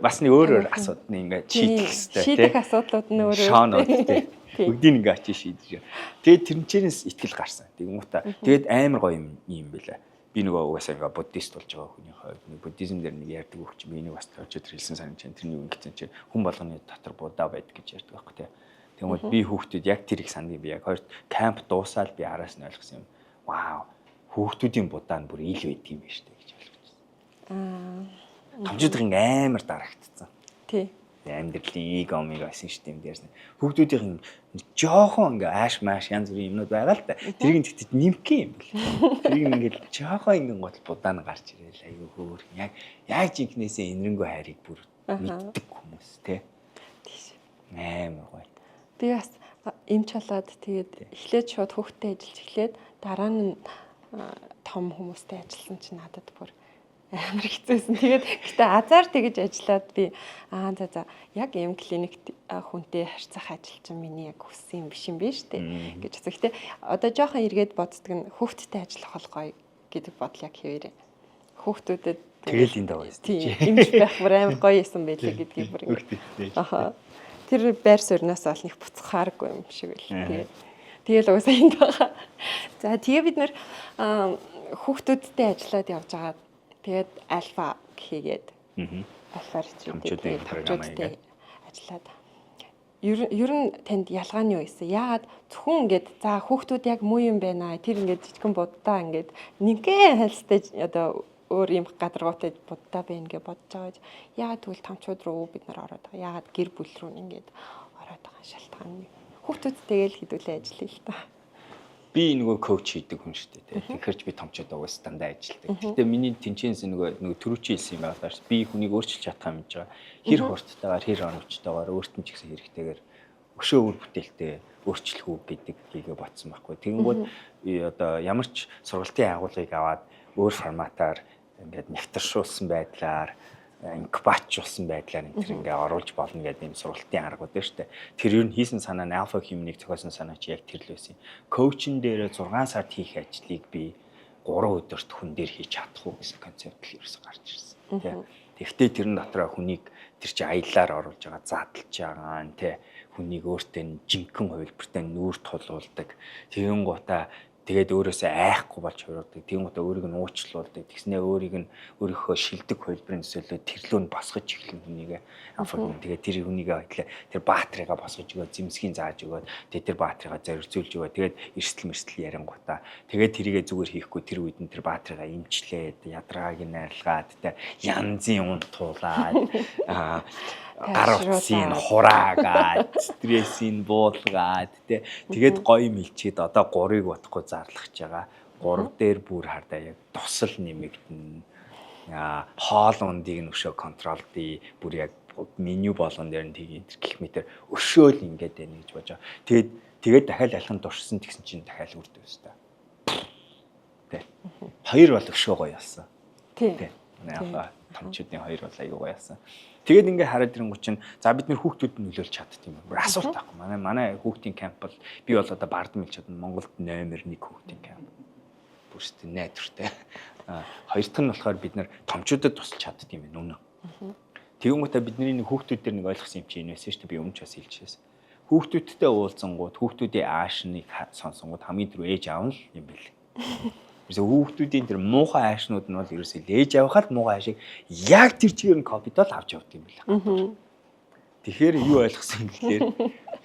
Бас нэг өөр асуудал нэг ингээд шийдэх хэрэгтэй тий. Шийдэх асуудлууд нь өөр. Шаанууд тий. Бүгдийг ингээ ачиж шийдэж. Тэгээд тэрнчээс итгэл гарсан. Тэгээд амар гоё юм байлаа. Би нөгөө угаасаа ингээ буддист болж байгаа хүний хувьд нэг буддизм дээр нэг ярьдаг өгч би энийг бас тавьчаад хэлсэн санаж байна. Тэрний юу гэсэн чинь хүн болгоны дотор будда байдаг гэж ярьдаг байхгүй тий. Тэгмээд би хүүхдүүд яг тэр их сандыг би яг хоёр камп дуусаад би араас нь ойлгосон юм. Вау. Хүүхдүүдийн будда нь бүр ил байдаг юм байна шүү дээ гэж ойлгочихсон. Томчуудын амар дарагдсан. Тий. Амьдралын омиг байсан шүү дээ юм дээрс. Хүүхдүүдийн жоохон ингээ ааш мааш янз бүрийн юмнууд байгаа л да. Тэрийг тэгтээ нимхээ юм бэл. Тэрийг ингээл жоохон ингээ гол будаан гарч ирээл аюу хөөр. Яг жинкнээсээ энэрэнгүй хайрыг бүр мэддэг хүмүүс те. Амар гоё. Би бас эмч болоод тэгээд эхлээд шууд хүүхдтэй ажиллаж эхлээд дараа нь том хүмүүстэй ажилласан чинь надад бүр амар хэцүүсэн. Тэгээд гэтээ азар тэгэж ажиллаад би за яг ийм клиникт хүнтэй харьцах ажил чинь миний яг хүссэн юм биш юм биш үү гэж бодсон. Гэтээ одоо жоохон эргээд боддог нь хүүхдтэй ажиллах бол гоё гэдэг бодол яг хэвээрээ. Хүүхдүүдэд тэгэл энэ даа байсан. Тийм эмч байх бүр амар гоё юм байлээ гэдгийг бүр ингэ. Аха. Тэр байр суурнаас бол нэг буцахааргүй юм шиг байл. Тэгэл уусаа энд байгаа. За тэгээ бид нэр хүүхдүүдтэй ажиллаад явж байгаа. Тэгээд альфа хийгээд альфа хамчуудын програмыг ажиллаад ер нь танд ялгаа нь юу байсан? Яагаад зөвхөн ингээд за хүүхдүүд яг муу юм байна. Тэр ингээд жижигэн буддаа ингээд нэгэн хальстай одоо өөр юм гадаргуутай буддаа байна гэж бодож байгаа. Яагаад тэгвэл тамчууд руу бид нар ороод байгаа. Яагаад гэр бүл рүү ингээд ороод байгаа шалтгаан нь. Хүүхдүүдтэйгээ л хэдүүлээ ажиллая л та. би нөгөө коуч хийдэг хүн шүү дээ. Тэгэхээр ч би томчууд угаас дандаа ажилладаг. Гэхдээ миний тэнцэнс нөгөө түрүүчийн хэлсэн юм байна шүү. Би хүнийг өөрчилж чадах юм гэж байгаа. Хэр хурдтайгаар, хэр оновчтойгоор өөртөө ч гэсэн хэрэгтэйгээр өшөө үр бүтээлтэй өөрчлөх үү гэдэг гээгээ ботсон байхгүй. Тэгэнгүүт одоо ямар ч сургалтын агуулгыг аваад өөр форматаар ингээд нэвтэршүүлсэн байдлаар инкубачлсан байдлаар энэ төр ингээ оруулж болно гэдэг юм сургалтын аргууд байна шүү дээ. Тэр юу н хийсэн санаа нь альфа химнийг зохиосон санаа чи яг тэр л байсан. Коучн дээр 6 сард хийх ажлыг би 3 өдөрт хүн дээр хийж чадах уу гэсэн концепт л ерөөсө гарч ирсэн. Тэгвэл тэрэн дотроо хүнийг тэр чи аяллаар оруулж байгаа, задлж байгаа нь тий хүнийг өөртөө жинхэнэ хувилбартай нүүр тулуулдаг. Тэгэн гутаа тэгээд өөрөөсөө айхгүй болж хувирдаг. Тэгэн гутаа өөрийг нь уучлуулдаг. Тэгснээ өөрийг нь өөрийнхөө шилдэг хувилбарын төсөөлөө тэрлөө нь босгож эхлэн хүнийг амфаг. Тэгээд тэр хүнийг байтлаа тэр баатрыгаа босгож өгөө, зэмсгийн зааж өгөөд тэгээд тэр баатрыгаа зориулж өгөө. Тэгээд эрсдэл ярингуудаа тэгээд тэрийгэ зүгээр хийхгүй тэр үед нь тэр баатрыгаа имчлээд ядрааг нь арилгаад тэ янзын унтуулаад гар утсыг хураагаад стрессийг буулгаад тэгээд гоё мэлчээд одоо 3-ыг бодохгүй зарлахж байгаа. 3 дээр бүр хардаа яг тусал нэмэгдэн. Хоол ундыг нь өшөө контролдъя. Бүр яг меню болгон дээр нь тийг гэх мэтэр өшөөл ингээд байна гэж бодож байгаа. Тэгээд дахиад алхан дурсан тэгсэн чинь дахиад үрдэ өстэй. Тэ. Хоёр бол өшөө гоё болсон. Тэ. Яг томчуудын хоёр бол аюу гоё болсон. Тэгээд ингээ хараад ирэнгүүт чинь за бид нэр хүүхдүүд нь нөлөөлж чаддаг юм байна. Асуулт байхгүй. Манай хүүхдийн камп бол би бол одоо бардам хэлж чадна. Монголд номер 1 хүүхдийн камп. Бүрстэ найдвартай. Хоёр дахь нь болохоор бид нэр томчуудад тусалж чаддаг юм байна үнэн. Тэгэнгүүтээ бидний нэг хүүхдүүд дээр нэг ойлгосон юм чи энэ байсан шүү дээ. Би өмнө ч бас хэлчихсэн. Хүүхдүүдтэй уулзсангууд хүүхдүүдийн аашныг сонсонгууд хамгийн түрүү ээж аав нь юм бэл. Хүүхдүүдийн тэр муухай аашнууд нь бол ерөөсөө ээж авахад муухай аашиг яг тэр чигээр нь копидол авч явдаг юм байна. Тэгэхээр юу ойлгосон гэхээр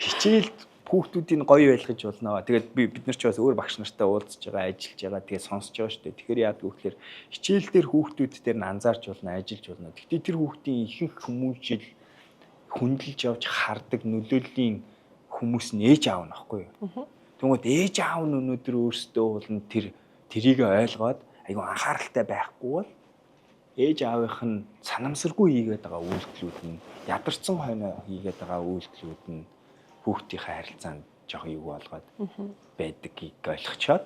хичээл хүүхдүүдийн гоё ойлгож болно. Тэгээд бид нар ч бас өөр багш нартай уулзж байгаа, ажиллаж байгаа, тэгээд сонсож байгаа шүү дээ. Тэгэхээр яадаг вэ гэхээр хичээл дээр хүүхдүүд дээр нь анзаарч болно, ажиллаж болно. Гэхдээ тэр хүүхдийн ихэнх хүмүүжил хүндэлж явж хардаг нөлөөллийн хүмүүс нь ээж аав нь аахгүй юу. Тэгмээд ээж аав нь өнөөдөр өөрсдөө болно тэрийг ойлгоод айгүй анхааралтай байхгүй бол ээж аавынх нь санамсаргүй хийгээд байгаа үйлдэлүүд нь ядарсан хойно хийгээд байгаа үйлдэлүүд нь хүүхдийнхээ харилцаанд жоох юу болгоод байдгийг ойлгочоод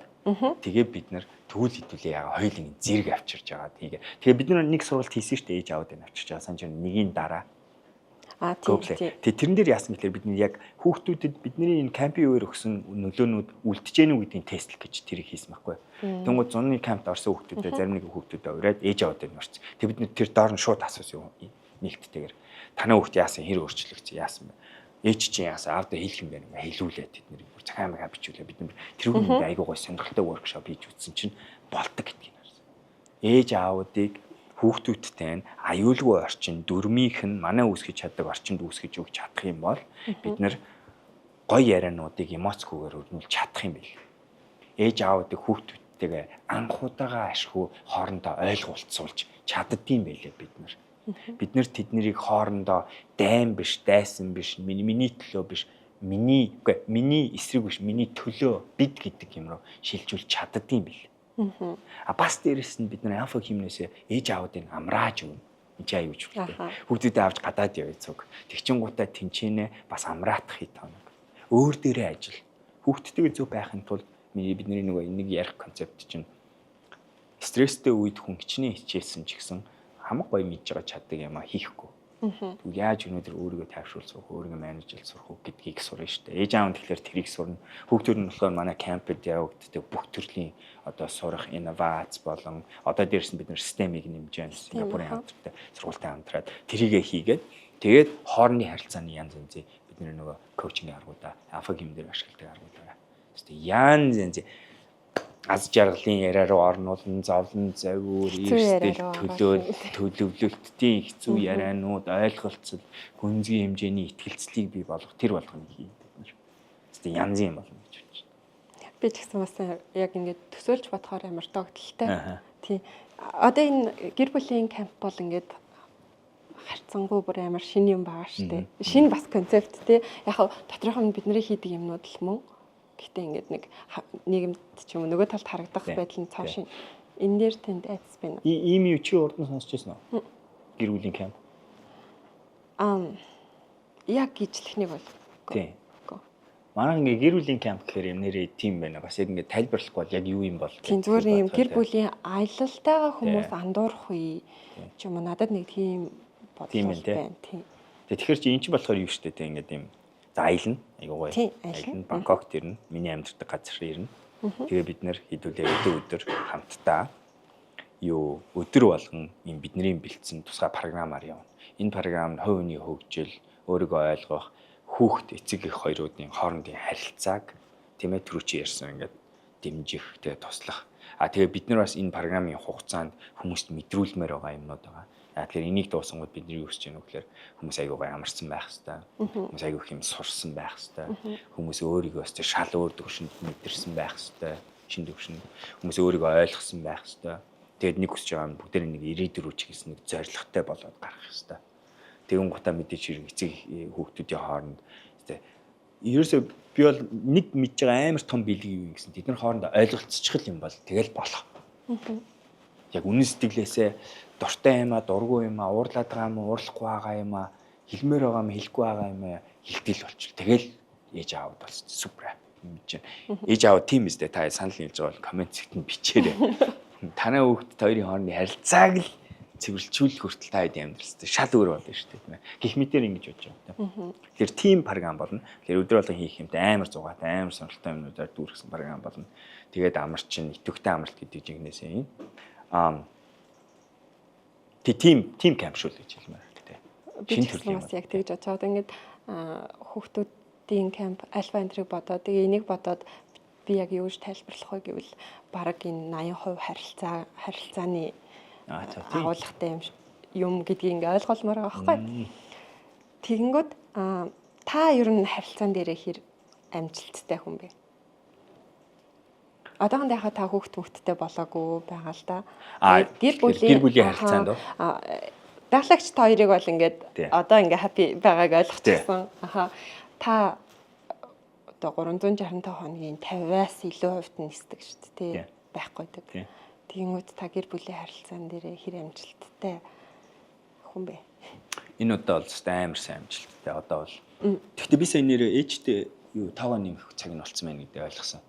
тэгээ бид нар төгөл хідүүлээ яга хоёулын зэрэг авчирж байгаа тийгээ. Тэгээ бид нар нэг сургалт хийсэн шүү дээ ээж аавд нь авчирч байгаа санаж нэгийн дараа тэгээ тэрэн дээр яасан гэхээр бид яг хүүхдүүдэд бидний энэ кампийн үеэр өгсөн нөлөөнүүд үлдэж гэнэ үү гэдгийг тестлэх гэж тэрийг хийсэн байхгүй. Тэнгууд зунны кампт орсон хүүхдүүдээ зарим нэг хүүхдүүдээ ураад ээж аваад байна орсон. Тэг бид тэр доор нь шууд асуусан юм нэгттэйгээр танай хүүхд яасан хэр өөрчлөгдсөн яасан бэ? Ээж чинь яасан аавда хэлэх юм байна хэлүүлээд тэднийг бүр цагаан мага бичүүлээ бид нар тэр хүнд айгуу гой сонирхолтой workshop хийж үзсэн чинь болдог гэдгийг харсан. Ээж аавуудыг хүүхдүүдтэй аюулгүй орчин дөрмийнх нь манай үүсгэж чаддаг орчинд үүсгэж өгч чадах юм бол бид нар гоё яриануудыг эмоцгүйгээр өрнүүлж чадах юм бэл. Ээж аавуудыг хүүхдүүдтэйгээ анхудаага ашгүй хоорондоо ойлголцуулж чаддсан байлээ бид нар. Бид нар тэднийг хоорондоо дайм биш, дайсан биш, миний төлөө биш, миний эсрэг биш, миний төлөө бид гэдэг юм руу шилжүүлж чаддсан бэл. Бас дээрэс нь бид нар альфа химнээс ээж аавуудыг амрааж өгнө. Энд чи аюулж хэрэгтэй. Хүүхдүүдээ авч гадаад явъя цуг. Тэгчингуудаа тэнчэнэ бас амраатах хит хоног. Өөр дээрээ ажил. Хүүхдтэйгээ зөв байхын тулд бидний нөгөө нэг ярих концепт чинь стресстэй үед хүн хичнээн хичээсэн ч гэсэн хамаг гоё мэдж байгаа чаддаг юм а хийхгүй. Тэгвэл яаж өнөөдөр өөрийгөө тайвшруулах уу, өөрийгөө менежлж сурах уу гэдгийг сурна шүү дээ. Ээж аав нь тэгэхээр тэрийг сурна. Хүүхдүүд нь болохоор манай кампэд явагддаг бүх төрлийн одоо сурах инновац болон одоо дээрс нь бид нэр системийг нэмж байна. Сингапурын хамтартай сургуультай хамтраад тэрийгэ хийгээд тэгээд хоорондын харилцааны янз янзын бид нөгөө коучинг аргуудаа альфа хим дээр ашигладаг аргууд байгаа. Тэгвэл янз янзын аз жаргалын яриа руу орнуулна, зовлон, завиур, эрсдэл, төлөвлөлтийн хэцүү ярианууд, ойлголцол, хүнзгийн хэмжээний итгэлцлийг бий болгох тэр болгоны хийдэг. Тэгвэл янз юм болно гэж бодож байна. Би ч гэсэн бас яг ингээд төсөөлж бодохоор амар догтлолтой. Тий. Одоо энэ гэр бүлийн камп бол ингээд харцангуй бүр амар шинэ юм байгаа шүү дээ. Шинэ бас концепт тий. Яг тодорхой бидний хийдэг юмнууд л мөн Гэтэ ингээд нэг нийгэмд ч юм уу нөгөө талд харагдах байдал нь цоо шин. Энэ дээр тэнд айц байна. Ийм юу чи урд нь сонсч байсан уу? Гэр бүлийн камп. Яг гижлэхнийг бол. Тийм. Манай ингээ гэр бүлийн камп гэхээр юм нэрээ тим байна. Бас яг ингээ тайлбарлахгүй бол яг юу юм бол. Тийм зүгээр юм гэр бүлийн аялалтайгаа хүмүүс андуурах үе ч юм уу надад нэг тийм бодлоо байна. Тийм. Тэгэхээр чи эн чинь болохоор юу штэ тийм ингээ юм. За аялна. Айгуу гоё. Аялна. Бангкокт ирнэ. Миний амьдардаг газар ирнэ. Тэгээ бид нэр хэдүүлээ өдөр хамтдаа юу өдөр болгон юм бидний бэлдсэн тусгай програмаар явна. Энэ програм нь хувийн хөгжил, өөрийгөө ойлгох, хүүхэд эцэг их хоёрын хоорондын харилцааг тийм ээ түрүү чи ярьсан ингээд дэмжих, тэгээ туслах. Тэгээ бид нар бас энэ програмын хугацаанд хүмүүст мэдрүүлмээр байгаа юмнууд байгаа. Тэгэхээр энийг дуусангууд бидний юу хийж яах вэ гэхээр хүмүүс аягүй амарсан байх хэвээр. Хүмүүс аягүй их юм сурсан байх хэвээр. Хүмүүс өөрийгөө өстэй шал өөр төвшөнд мэдэрсэн байх хэвээр. Шин төвшөнд хүмүүс өөрийгөө ойлгосон байх хэвээр. Тэгээд нэг хүсэж байгаа нь бүгдээр нэг ирээдүрөө ч гэсэн нэг зоригтой болоод гарах хэвээр. Тэгэн гутаа мэдээж хэрэг эцэг хүүхдүүдийн хооронд ерөөсөө би бол нэг мэдж байгаа амар том бэлэг юу юм гэсэн тэд нар хоорондоо ойлголцчих юм бол тэгэл болох. Яг үнэн сэтгэлээсээ дуртай юм а, дургүй юм а, уурлаад байгаа юм уу, уурлахгүй байгаа юм а, хэлмээр байгаа юм, хэлэхгүй байгаа юм а, хэлтэл болчих. Тэгэл ээж аавд бол супер мэдэж байна. Ээж аав тийм үстэй та санал нийлж байгаа бол комент сэгтэн бичээрэй. Танай хүүхд хоёрын хоорондын харилцааг л цэвэрлжүүлэх хүртэл та хэд амьдралстай шал өөр болно шүү дээ тийм ээ. Гэх мэтээр ингэж бодож байгаа. Тэгэхээр тим програм болно. Тэгэхээр өдөр болгон хийх юмтай амар зугаатай, амар сонирхолтой юмнуудаар дүүргэсэн програм болно. Тэгээд амарчин, идэвхтэй амралт гэдэг жигнэсээ юм. Тим камп шүү л гэж хэлмээр гэдэг. Шинэ төрлийн бас яг тэгж бодож байгаа. Ингээд хүүхдүүдийн камп альфа энтриг бодоод тэгээ энийг бодоод би яг юу гэж тайлбарлах вэ гэвэл бараг энэ 80% харилцааны агуулгатай юм гэдгийг ингээ ойлгоолмоор байгаа байхгүй. Тэгэнгүүт та ер нь харилцаан дээрээ хэр амжилттай хүн бэ? Одоохондоо яхаа та хүүхдтэй болоогүй байгаа л да. Гэр бүлийн харилцаанд дахлагч та хоёрыг бол ингээд одоо ингээ happy байгааг ойлгочихсон. Та одоо 365 хоногийн 50-аас илүү хувьд нисдэг шүү дээ. Байхгүйдэг. Тэгэнгүүт та гэр бүлийн харилцаан дээр хэр амжилттай хүн бэ? Энэ удаа бол амар сайн амжилттай. Одоо бол. Гэхдээ би сая нэр ээжтэй юу тоогоо нэмэх цаг нь болцсон байна гэдэг ойлгосон.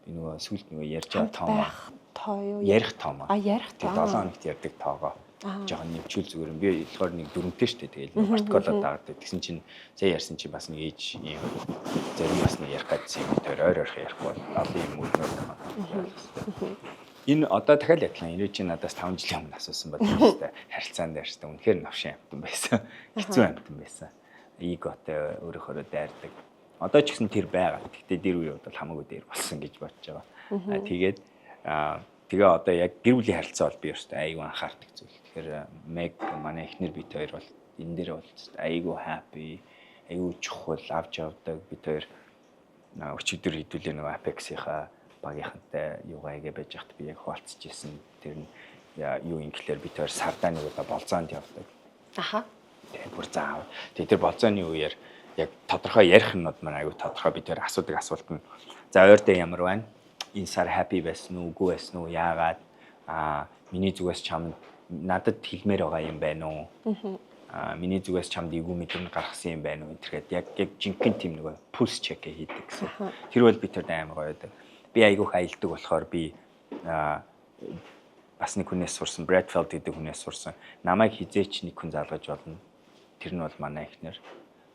Би нөгөө сүлд нөгөө ярьж байгаа тоо юу? Ярих тоо маа. Ярих тоо. 7 хоногт ярьдаг тоогоо. Жохон нэмчүүл зүгээр юм. Би болохоор нэг дөрөнтэй штэ тэгэл протоколоо даадаг. Тэгсэн чинь сая ярьсан чинь бас нэг ээж юм. Зарим бас нэг ярих гэсэн юм. Тэр ойр ойрхон ярихгүй бол олон юм үлнээр байгаа. Энэ одоо дахиад ядлаа. Энэ чинь надаас 5 жилийн өмнө асуусан байна шүү дээ. Харилцаан дээр шүү дээ. Үнэхээр навшин амтан байсан. Хэцүү амтан байсан. Иготой өөрөөхөө дайрдаг. Одоо ч гэсэн тэр байгаа. Гэхдээ дэр үе бол хамаагүй дээр болсон гэж бодож байгаа. Тэгээ одоо яг гэр бүлийн харилцаа бол би өөртөө айгүй анхаардаг зүйл. Тэгэхээр Meg манай эхнэр бид хоёр бол энэ дээр бол айгүй happy, айгүй чухал авч явдаг. Бид хоёр өчигдөр хэдүүлээ нөгөө Apex-ийнхаа багийнхантай юугаагээ байж хат би яг хуваалцж ирсэн. Тэр нь юу юм гэхэлэр бид хоёр сардаа нэг удаа болзоонд явдаг. Тэгээ бүр заав. Тэгээ тэр болзооны үеэр яг тодорхой ярих нь маань аюу тодорхой бид тэр асуудаг асуулт нь за ойртой ямар байна? Энэ сар happy байсан уу, үгүй байсан уу? Яагаад? Миний зүгээс чамд надад хэлмээр байгаа юм байна уу? Миний зүгээс чамд эвгүй мэдрэмж гаргасан юм байна уу? Тэргээд яг жинхэнэ тийм нэг пульс чек хийдэг гэсэн. Тэр бол бид тэр амар гоё байдаг. Би айгүйх аялдаг болохоор би бас нэг хүнээс сурсан, Bradfield гэдэг хүнээс сурсан. Намайг хизээч нэг хүн залгаж болно. Тэр нь бол манай эхнэр.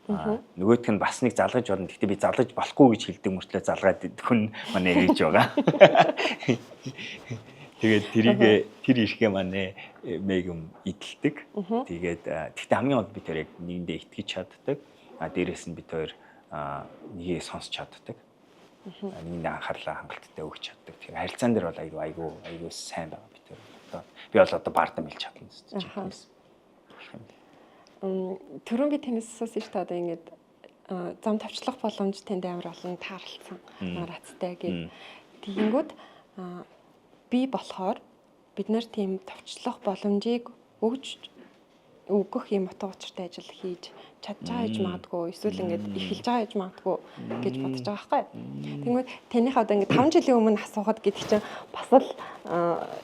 Нөгөөх нь бас нэг залгаж болно. Гэхдээ би залгаж болохгүй гэж хэлдэг мөртлөө залгаад идэх хүн манай ээж байгаа. Тэгээд тэр ирэхээ манай Мегум идэлдэг. Тэгээд гэхдээ хамгийн гол би тэр яг нэгэндээ итгэж чаддаг. Дээрээс нь бид хоёр нэгийг сонсч чаддаг. Нэгэндээ анхаарлаа хангалттай өгч чаддаг. Тэгэхээр харилцаан дээр бол айгүй сайн байгаа бид хоёр. Би бол одоо бардам хэлж чадна гэсэн. Түрүүн би танаас асуусан шүү дээ одоо ингээд зам тавчлах боломж тэнд амар олон таарлцсан марацтай гэж. Тэгэнгүүт би болохоор бид нар тийм тавчлах боломжийг өгж өгөх юм утга учиртай ажил хийж чадж байгаа гэж магадгүй эсвэл ингээд эхэлж байгаа гэж магадгүй гэж бодож байгаа байхгүй. Тэгмээд танийх одоо ингээд 5 жилийн өмнө асуухад гэдэг чинь бас л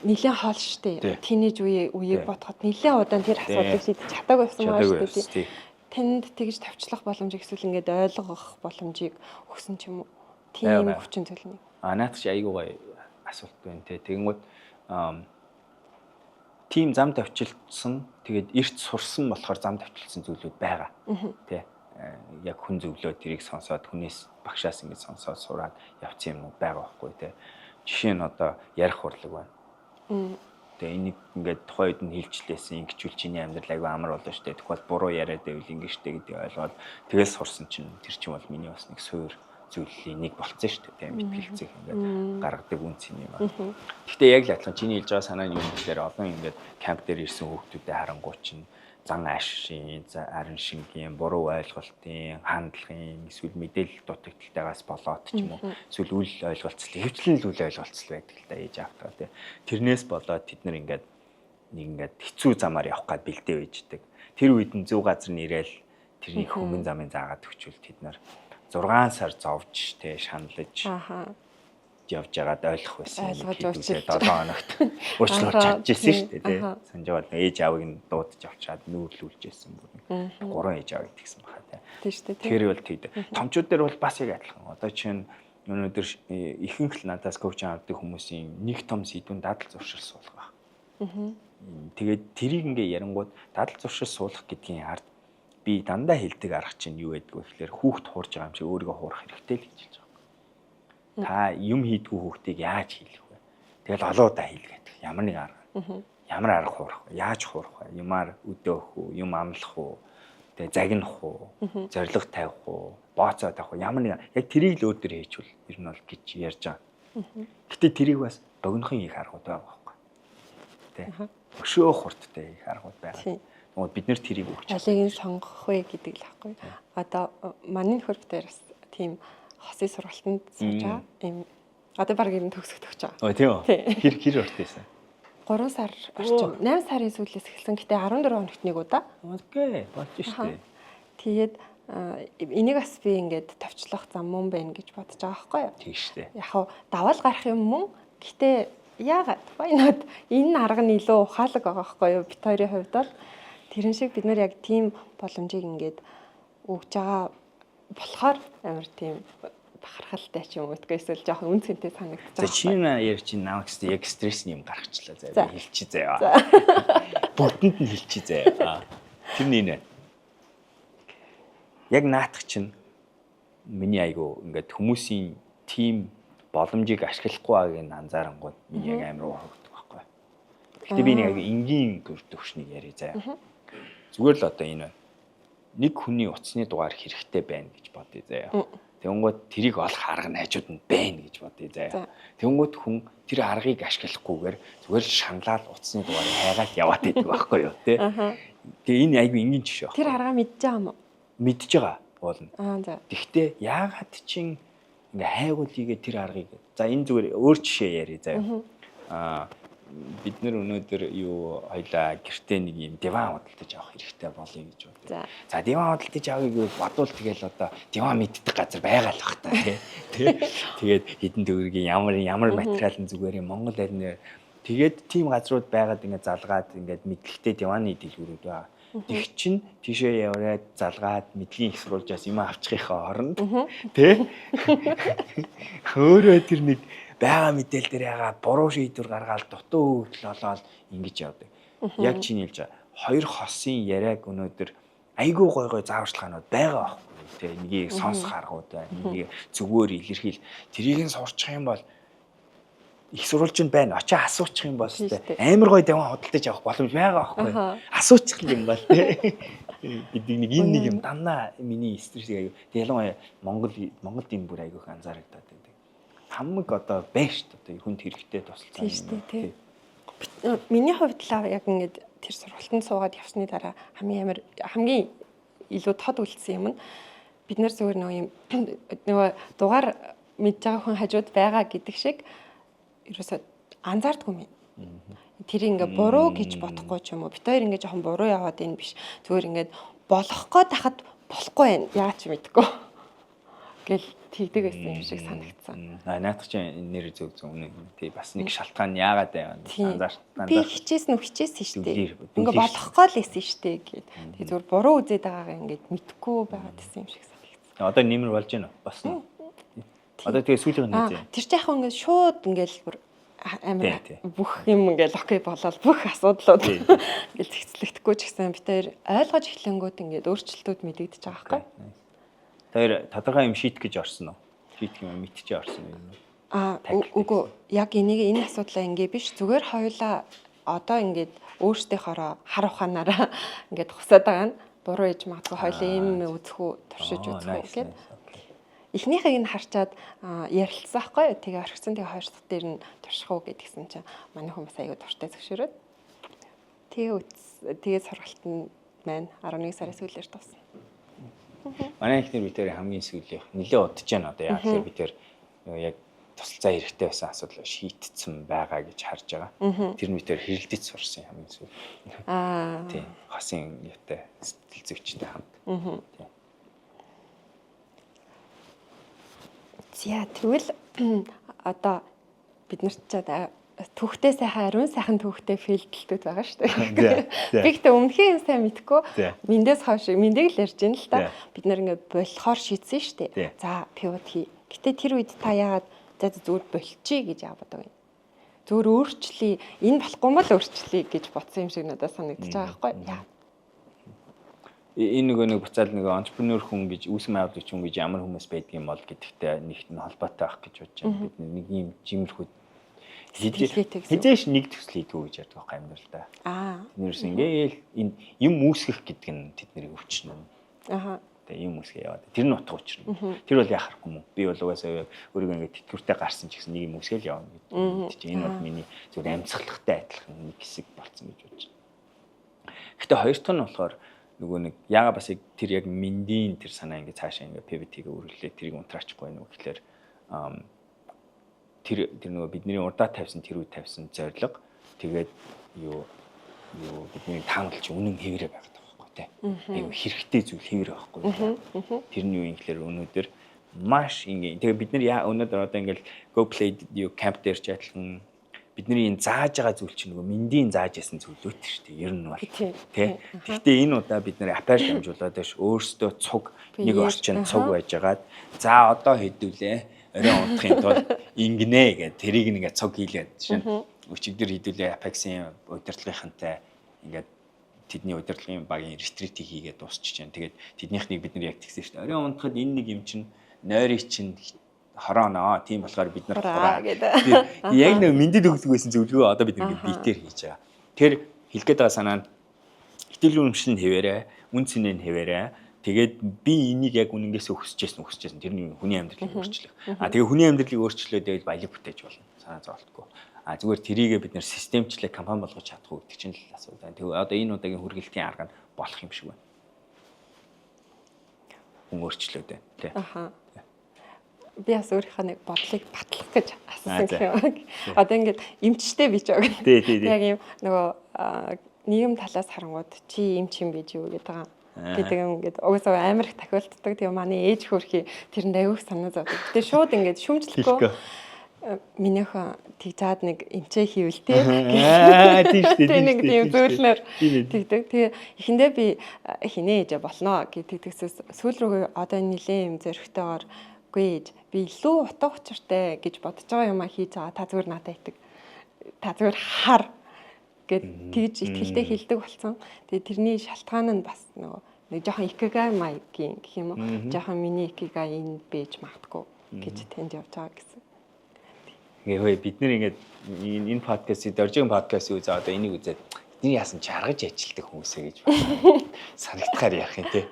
нэлийн хоол шүү дээ. Тинейж үеийг бодоход нэлийн удаан тэр асуудлыг шийдэж чадаагүй байсан байгаа шүү дээ. Танд тэгж тавьчлах боломжийг эсвэл ингээд ойлгох боломжийг өгсөн ч юм уу? Тийм хүчин зүйл нэг. Наад чи айгүй гоё асуулт байна те. Тэгэнгүүт тийм зам тавьчилсан тэгээд эрт сурсан болохоор зам тавьчилсан зүйлүүд байгаа. Тэ. Яг хүн зөвлөө тэрийг сонсоод хүнээс багшаас ингэ сонсоод сураад явцсан юмнууд байгаа байхгүй те. Жишээ нь одоо ярих урлаг байна. Тэгээ энийг ингээд тухайн үед нь хилчлээсэн ингэчүүл чиний амьдрал айгүй амар болно шүү дээ. Тэгвэл буруу яриад байвал ингэ штэ гэдгийг ойлгоод тэгээс сурсан чинь тэр чинь бол миний бас нэг суур зүйлийн нэг болцсон шүү дээ. Тийм мэтгэлцэх ингээд гаргадаг үнц юм аа. Гэхдээ яг л адилхан чиний хэлж байгаа санааны юм дээр олон ингээд камп дээр ирсэн хүүхдүүдэд харангуй чинь зан аашийн, арын шингийн, буруу ойлголтын, хандлагын, эсвэл мэдээлэл дутагдaltaгаас болоод ч юм уу эсвэл үл ойлголцол, хэвчлэн л үл ойлголцол байдаг л да ээж автаа тий. Тэрнээс болоод тэд нар ингээд нэг ингээд хэцүү замаар явах гад бэлдээ байждаг. Тэр үед нь зөв газар нэрэл тэрний хүмүүн замын заагаад өгчүүл тэд нар 6 сар зовж тий шаналж явж байгаад ойлгох байсан. Ойлгож 7 хоногт уучлуур чадчихсан шүү дээ тий. Санаж байгаа ээж аавыг нь дуудаж авчаад нүүрлүүлж байсан бүр. 3 ээж аав идэгсэн баха тий. Тийм шүү дээ. Тэр бол тэгдэг. Томчууд дээр бол бас яг адилхан. Одоо чинь өнөөдөр ихэнх л надаас коучинг авдаг хүмүүсийн нэг том сэдвэн дадал зуршил суулгах. Тэгээд тэрийг ингээ ярангууд дадал зуршил суулгах гэдгийн ард би дандаа хэлдэг арга чинь юу байдг вэ гэхээр хүүхд хуурж байгаа юм чи өөрийгөө хуурах хэрэгтэй л гэж хэлж байгаа. Та юм хийдгүү хүүхдийг яаж хийх вэ? Тэгэл олоодаа хийлгээд. Ямар нэг арга. Ямар арга хуурах вэ? Яаж хуурах вэ? Юмар өдөөх үү? Юм амлах уу? Тэгээ загнах уу? Зориг тавих уу? Бооцоо тавих уу? Ямар нэг яг тэрийг л өөр төр хийчихвэл ер нь бол гэж ярьж байгаа. Гэтэ тэрийг бас богинохон их аргууд байгаа байхгүй. Тэ. Өшөө хурдтай их аргууд байгаа. Тэгвэл бид нэр тэрийг өгч. Алийг нь сонгох вэ гэдэг л байхгүй. Одоо манай нөхөр дээр бас тийм хосын сургалтанд сууж байгаа. Ийм одоо баг юм төгсөх байгаа. Ой тийм үү. Хэр уртайсан? 3 сар орчим. 8 сарын сүүлээс эхэлсэн. Гэтэ 14 хоногт нэг удаа. Окей, болж штэ. Тэгээд энийг бас би ингээд товчлох зам мөн байна гэж бодож байгаа байхгүй юу? Тийм штэ. Яг даваал гарах юм мөн. Гэтэ яагаад why not? Энэ арга нь илүү ухаалаг байгаа байхгүй юу? Бид хоёрын хувьд бол тэрэн шиг бид нар яг тийм боломжийг ингээд өгж байгаа болохоор амар тийм бахархалтай ч юм уу эсвэл жоохон үнцэнтэй санагдаж байгаа. За чинь яар чинь намайг яг стрессний юм гаргачлаа заа хэлчихье заяа. Бүгдэнд нь хэлчихье заяа. Тэрний нэ. Яг наатах чинь миний айгу ингээд хүмүүсийн тим боломжийг ашиглахгүй байгааг нь анзаарангууд миний яг амар уурагддаг байхгүй. Гэтэ би нэг энгийн төвшнийг яриа заяа. Зүгээр л одоо энэ нэг хүний утасны дугаар хэрэгтэй байна гэж бодъё заяа. Тэнгүүд тэрийг олох арга найжууд нь байна гэж бодъё заяа. Тэнгүүд хүн тэр аргыг ашиглахгүйгээр зүгээр л шаналал утасны дугаарыг хайгаад яваад байдаг байхгүй юу тий. Тэгээ энэ айгүй энгийн жишээ байна. Тэр арга мэдж байгаа юм уу? Мэдж байгаа болно. За. Гэхдээ яагаад чин ингээ хайгуулыгээ тэр аргыг за энэ зүгээр өөр жишээ яриа заяа. Бид нар өнөөдөр юу хоёлаа гэртээ нэг юм диван худалдаж авах хэрэгтэй болъё гэж бодъё. За диван худалдаж авъя гэж бодвол тэгэл одоо диван мэддэг газар байгаа л бах та тий. Тэгээд хэдэн төгрөгийн ямар материал нь зүгээр юм Монгол арны тэгээд тийм газрууд байгаад ингээ залгаад ингээд мэдлэгтэй диваны дэлгүүрүүд байгаа. Тэг чин тийшээ яваад залгаад мэдлэгийн их сурвалжаас юм авчихынхаа оронд тий. Хөөрөө тэр нэг бага мэдээл дээр яагаад буруу шийдвэр гаргаад дутуу хөвгөл олоод ингэж явдаг. Яг чиний хэлж байгаа. Хоёр хосын яриаг өнөөдөр айгүй гой зааварчилгаанууд байгаа байхгүй тий. Нэгийг сонсох аргууд байна. Нэгийг зүгээр илэрхийл. Тэрийг нь сурчих юм бол их сурвалж нь байна. Очоо асуучих юм бол тий. Амар гой даван худалдаж авах боломж байгаа байхгүй. Асуучих юм бол тий. Гэдэг нэг энэ нэг юм дандаа миний стрессийг аягүй. Ялангуяа Монголд энэ бүр айгүйх анзаарагдаад байдаг. Хамаг одоо байна шүү дээ. Хүнд хэрэгтэй тусалцаа юм тий. Миний хувьд л яг ингээд тэр сургалтанд суугаад явсны дараа хамгийн илүү тод үлдсэн юм нь бид нар зөвөр нөгөө дугаар мэдж байгаа хүн хажууд байгаа гэдэг шиг ерөөсөө анзаардгүй Тэр ингээ буруу гэж бодохгүй ч юм уу. Бид хоёр ингээ жоохон буруу яваад энэ биш. Зүгээр ингээ болох гээд хахад болохгүй байна. Яа ч мэдэхгүй. Гэл тэгдэг байсан юм шиг санагдсан. Наадах чинь нэр зөв үнэ. Тий бас нэг шалтгаан яагаад байна. Би хичээсэн шүү дээ. Ингээ болох гээд лээсэн шүү дээ гэд. Тэгээ зүгээр буруу үзээд байгаагаа ингээ мэдэхгүй байгаад байсан юм шиг санагдсан. Одоо нэмэр болж байна уу? Бас. Одоо тэгээ сүүлийн нэг. Тэр ч яг ингээ шууд ингээл бүр амар бүх юм ингээл окей болоод бүх асуудлууд ингээл зэгцлэгдэхгүй ч гэсэн бид хоёр ойлгож эхлэнгүүт ингээд өөрчлөлтүүд мэдэгдэж байгаа байхгүй. Тэр тодорхой юм шийдэх гэж орсон уу? Шийдэх юм мэдчихээ орсон юм. Үгүй яг энэ асуудлаа ингээ биш зүгээр хоёулаа одоо ингээд өөрсдийнхоороо хар ухаанаараа ингээд хусаад байгаа нь буруу ээж магадгүй хоёулаа юм үзэх үү туршиж үзэх үү гэдэг. Эхнийхийг нь харчаад ярилцсан байхгүй. Тэгээ орхисон тэгээ хоёр дахь дээр нь турших уу гэдгсэн чинь манай хүмүүс аягүй дуртай зөвшөөрөөд тэгээ сургалт нь маань 11 сарын сүүлээр дуусна. Манай ихнэр бид тэр хамгийн сүүлийнх нэлээд удаж байна одоо яг л бид тэр яг тусалцаа хэрэгтэй байсан асуудал шийтцсэн байгаа гэж харж байгаа. Тэр нь бид тэр хэрэлдэж сурсан хамгийн сүүл. Тийм. Хосын яатай сэтгэл зүйчтэй хамт. Тийм. За тэгвэл одоо бид нарт ч түүхтэй сайхан ариун сайхан түүхтэй филдэлтүүд байгаа шүү дээ. Би гэхдээ өмнөхөө юм сайн мэдгүй. Мэндээс хойш мэндийг л ярьж байна л та. Бид нар ингээд болохоор шийдсэн шүү дээ. За пивот хий. Гэтэ тэр үед та яагаад зүгээр болчихъя гэж яагаад байгаа юм. Зүгээр өөрчлөе. Энэ болохгүй мэл өөрчлөе гэж бодсон юм шиг надад санагдаж байгаа байхгүй яа. Энэ нэг буцаал нэг entrepreneur хүн гэж үүсгэн байгуулагч хүн гэж ямар хүмүүс байдаг юм бол гэдэгтэй нэгт нь холбоотой байх гэж бодож байна. Бид нэг юм жимэрхүү хизээш нэг төсөл хийдгүү гэж ярьдаг байхгүй амьдралдаа. Тэднэрс ингээл энэ юм үүсгэх гэдэг нь тэдний өвчин. Тэгээ юм үүсгээ яваад. Тэр нь утга учир нь. Тэр бол яхахгүй юм. Би бол угаасаа өөрийгөө ингээд тэтгэвртэй гарсан ч гэсэн нэг юм үүсгээл явна гэдэг чинь энэ бол миний зөвхөн амьсгалахтай адилхан нэг хэсэг болсон гэж бодож байна. Гэтэ хоёр дахь нь болохоор нөгөө нэг яага бас тэр яг мэндийн тэр санаа ингээд цаашаа ингээд PVT-г өөрөглөө тэрийг унтраачихгүй байх нь гэхээр тэр нөгөө бидний урдаа тавьсан тэр үе тавьсан зорилго тэгээд юу бидний таамаглаж үнэн хэвээрээ байгаад байгаа байхгүй тий. Айгу хэрэгтэй зүйл хэвээрээ байхгүй. Тэрний юу юм гэхээр өнөөдөр маш ингээд тэгээд бид нар өнөөдөр одоо ингээд go play юу camp дээр ч адилхан бидний энэ зааж байгаа зүйл чинь нөгөө мэндийн зааж ясан зүйлүүд шүү дээ. Ер нь бол тий. Гэхдээ энэ удаа бид нэр апаар дамжуулаад биш өөрсдөө цуг нэг орчин цуг байжгаад за одоо хэдүүлээ орой унтахын тулд ингэнэ гэд тэрийг нэгэ цуг хийлгээд шин өчигдөр хэдүүлээ Apex-ийн удирдлагынхантай ингээд тэдний удирдлагын багийн ретритийг хийгээд дуусчих чинь тэгээд тэднийхнийг бид нар яг тэгсэн шүү дээ. Орой унтахад энэ нэг юм чинь нойрыг чинь хорооноо тийм болохоор бид нар хураа гэдэг. Яг нэг мэдээд өгдөг байсан зөвлөгөө одоо бид ингээд битээр хийж байгаа. Тэр хэлгээд байгаа санаа нь итгэл үнэмшил нь хэвээрээ, үн цэнэ нь хэвээрээ. Тэгээд би энийг яг үнэнгээс өсөж жийсэн. Тэрний хүний амьдралыг өөрчлөх. Тэгээ хүний амьдралыг өөрчлөөд тэгээд баялаг бүтээж болно. Санаа зовлтгүй. Зүгээр тэрийгээ бид нэр системчлээ компани болгож чадахгүй гэдэг чинь л асуудал. Тэгээ одоо энэ удаагийн хүргэлтийн арга нь болох юм шиг байна. Хүн өөрчлөөд байна. Тэ. Би бас өөрийнхөө нэг бодлыг батлах гэж асуусан юм. Одоо ингээд эмчтэй би ч яг юм нөгөө нийгэм талаас харангууд чи эмч юм гэж юу гэдэг юм ингээд угаасаа амар их тохиолддог. Тэгээ манай ээж хөрхи тэрэнд аяух санаа зовдөг. Тэгээ шууд ингээд шүмжлэхгүй минийхөө тэгзаад нэг эмчээ хийвэл тээ. Тийм шүү дээ. Нэг тийм зөвлөнөр тэгдэг. Тэгээ эхэндээ би хинэ ээж болно гэдэгтээс сүүл рүүгээ одоо нилээн юм зөрөгтэйгээр үгүй би илүү утга учиртай гэж бодож байгаа юм а хийж байгаа. Та зүгээр надад итэг. Та зүгээр хар гэд тэгж ихтгэлтэй хэлдэг болсон. Тэгээ тэрний шалтгаан нь бас нэг жоохон икигай майгийн гэх юм уу. Жоохон миний икигай энэ бэж магтгүй гэж тэнд явж байгаа гэсэн. Ингээ бид нэр ингээд энэ подкастыг дөржин подкастыг үзээ одоо энийг үзээд эдний яасан чаргаж ажилтдаг хүмүүсээ гэж санагдахаар яах юм те.